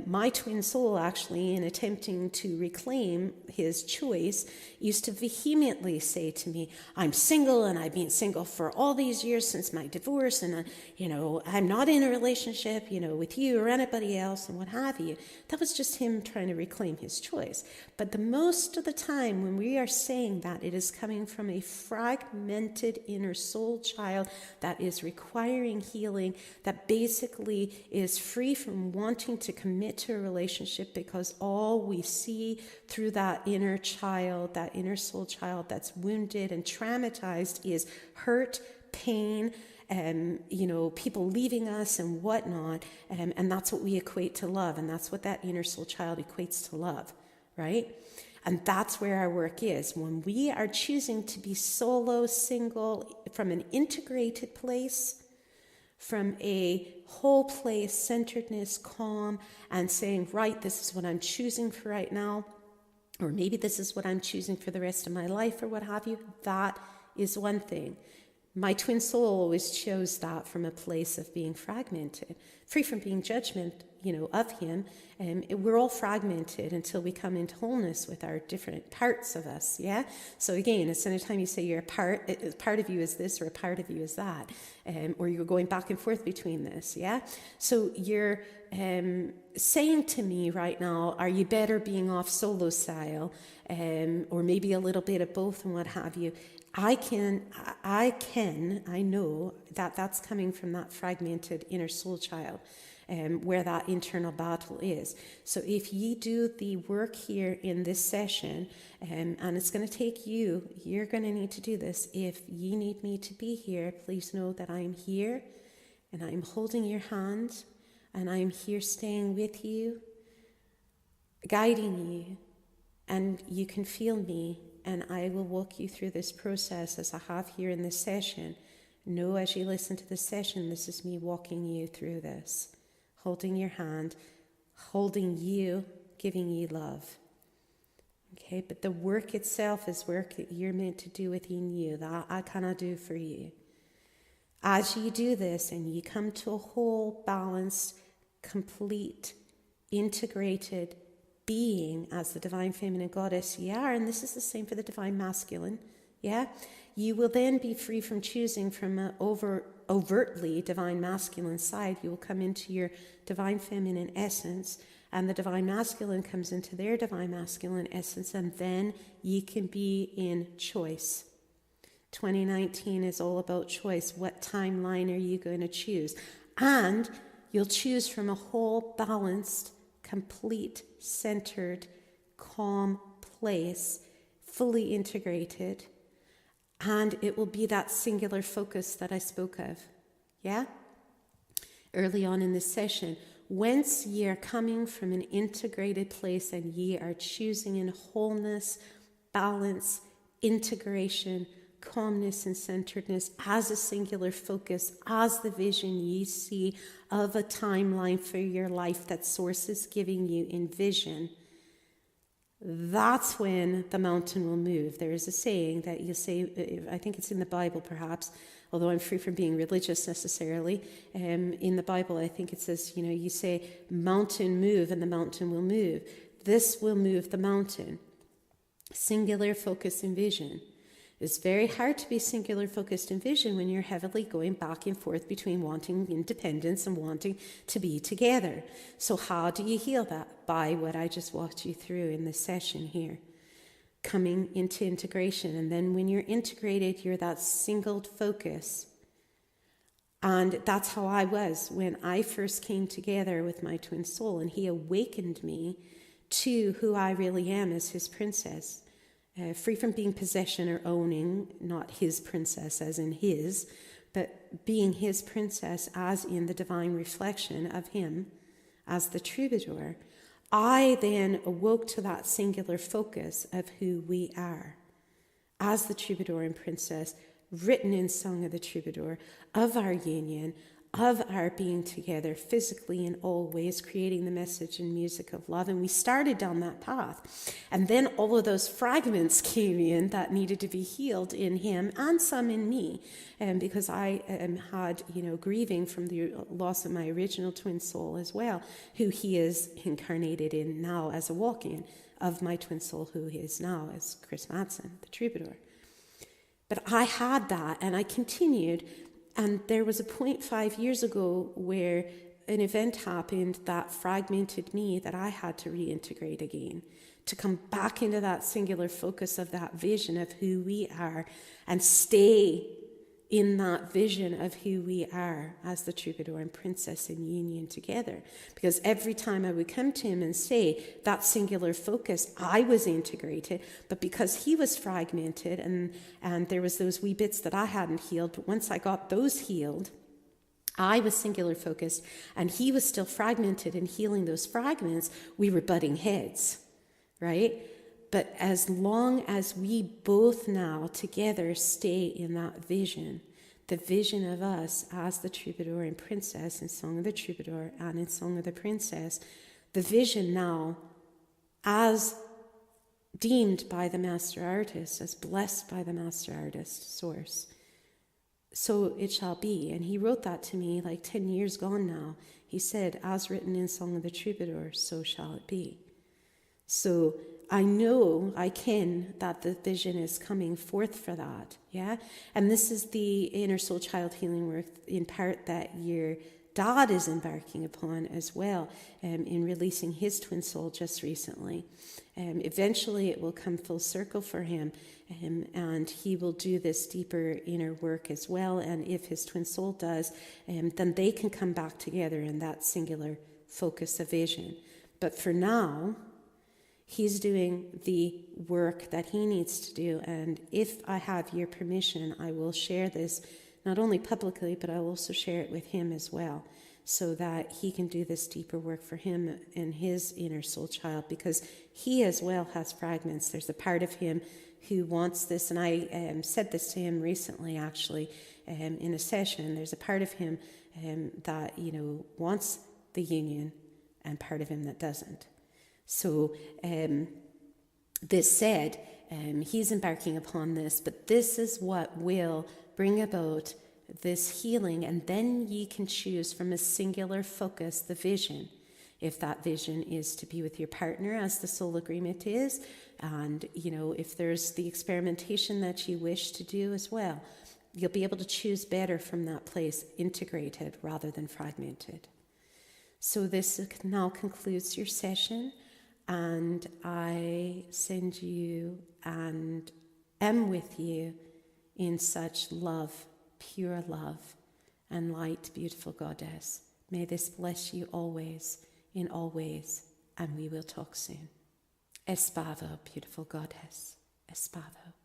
my twin soul actually, in attempting to reclaim his choice, used to vehemently say to me, I'm single and I've been single for all these years since my divorce, and I'm not in a relationship, with you or anybody else and what have you. That was just him trying to reclaim his choice. But the most of the time when we are saying that, it is coming from a fragmented inner soul child that is requiring healing, that basically is free from wanting to commit to a relationship because all we see through that inner child, that inner soul child that's wounded and traumatized, is hurt, pain, people leaving us and whatnot, and that's what we equate to love, and that's what that inner soul child equates to love, right? And that's where our work is. When we are choosing to be solo, single, from an integrated place, from a whole place, centeredness, calm, and saying, right, this is what I'm choosing for right now, or maybe this is what I'm choosing for the rest of my life, or what have you, that is one thing. My twin soul always chose that from a place of being fragmented, free from being judgment, of him. We're all fragmented until we come into wholeness with our different parts of us, yeah? So again, it's anytime you say you're a part of you is this or a part of you is that, or you're going back and forth between this, yeah? So you're saying to me right now, are you better being off solo style, or maybe a little bit of both and what have you? I know that that's coming from that fragmented inner soul child, where that internal battle is. So if you do the work here in this session, and it's going to take you're going to need to do this. If you need me to be here, please know that I'm here, and I'm holding your hand, and I'm here staying with you, guiding you, and you can feel me. And I will walk you through this process as I have here in this session. Know as you listen to this session, this is me walking you through this, holding your hand, holding you, giving you love. Okay, but the work itself is work that you're meant to do within you, that I cannot do for you. As you do this and you come to a whole, balanced, complete, integrated being as the divine feminine goddess you are, and this is the same for the divine masculine, yeah? You will then be free from choosing from an overtly divine masculine side. You will come into your divine feminine essence, and the divine masculine comes into their divine masculine essence, and then you can be in choice. 2019 is all about choice. What timeline are you going to choose? And you'll choose from a whole, balanced, complete, centered, calm place, fully integrated, and it will be that singular focus that I spoke of. Yeah? Early on in this session, whence ye are coming from an integrated place and ye are choosing in wholeness, balance, integration, calmness and centeredness as a singular focus, as the vision ye see of a timeline for your life that Source is giving you in vision. That's when the mountain will move. There is a saying that you say, I think it's in the Bible perhaps, although I'm free from being religious necessarily. In the Bible, I think it says, you say, mountain move and the mountain will move. This will move the mountain. Singular focus and vision. It's very hard to be singular focused in vision when you're heavily going back and forth between wanting independence and wanting to be together. So how do you heal that? By what I just walked you through in this session here. Coming into integration. And then when you're integrated, you're that singled focus. And that's how I was when I first came together with my twin soul, and he awakened me to who I really am as his princess. Free from being possession or owning, not his princess as in his, but being his princess as in the divine reflection of him as the troubadour. I then awoke to that singular focus of who we are as the troubadour and princess, written in Song of the Troubadour, of our union, of our being together physically in all ways, creating the message and music of love. And we started down that path. And then all of those fragments came in that needed to be healed in him and some in me. Because I had, grieving from the loss of my original twin soul as well, who he is incarnated in now as a walk-in of my twin soul, who he is now as Chris Madsen, the troubadour. But I had that, and I continued. And there was a point 5 years ago where an event happened that fragmented me, that I had to reintegrate again, to come back into that singular focus of that vision of who we are and stay in that vision of who we are as the troubadour and princess in union together. Because every time I would come to him and say that singular focus, I was integrated, but because he was fragmented and there was those wee bits that I hadn't healed, but once I got those healed, I was singular focused and he was still fragmented and healing those fragments, we were butting heads, right? But as long as we both now together stay in that vision, the vision of us as the troubadour and princess in Song of the Troubadour and in Song of the Princess, the vision now as deemed by the master artist, as blessed by the master artist Source, so it shall be. And he wrote that to me like 10 years gone now. He said, as written in Song of the Troubadour, so shall it be. So I know, I ken that the vision is coming forth for that, yeah? And this is the inner soul child healing work in part that your dad is embarking upon as well, in releasing his twin soul just recently. Eventually it will come full circle for him, and he will do this deeper inner work as well. And if his twin soul does, then they can come back together in that singular focus of vision. But for now, he's doing the work that he needs to do. And if I have your permission, I will share this not only publicly, but I'll also share it with him as well, so that he can do this deeper work for him and his inner soul child, because he as well has fragments. There's a part of him who wants this, and I said this to him recently, actually, in a session. There's a part of him that, wants the union, and part of him that doesn't. So this said, he's embarking upon this, but this is what will bring about this healing, and then ye can choose from a singular focus the vision. If that vision is to be with your partner, as the soul agreement is, and if there's the experimentation that you wish to do as well, you'll be able to choose better from that place, integrated rather than fragmented. So this now concludes your session. And I send you and am with you in such love, pure love, and light, beautiful goddess. May this bless you always, in all ways, and we will talk soon. Espavo, beautiful goddess, Espavo.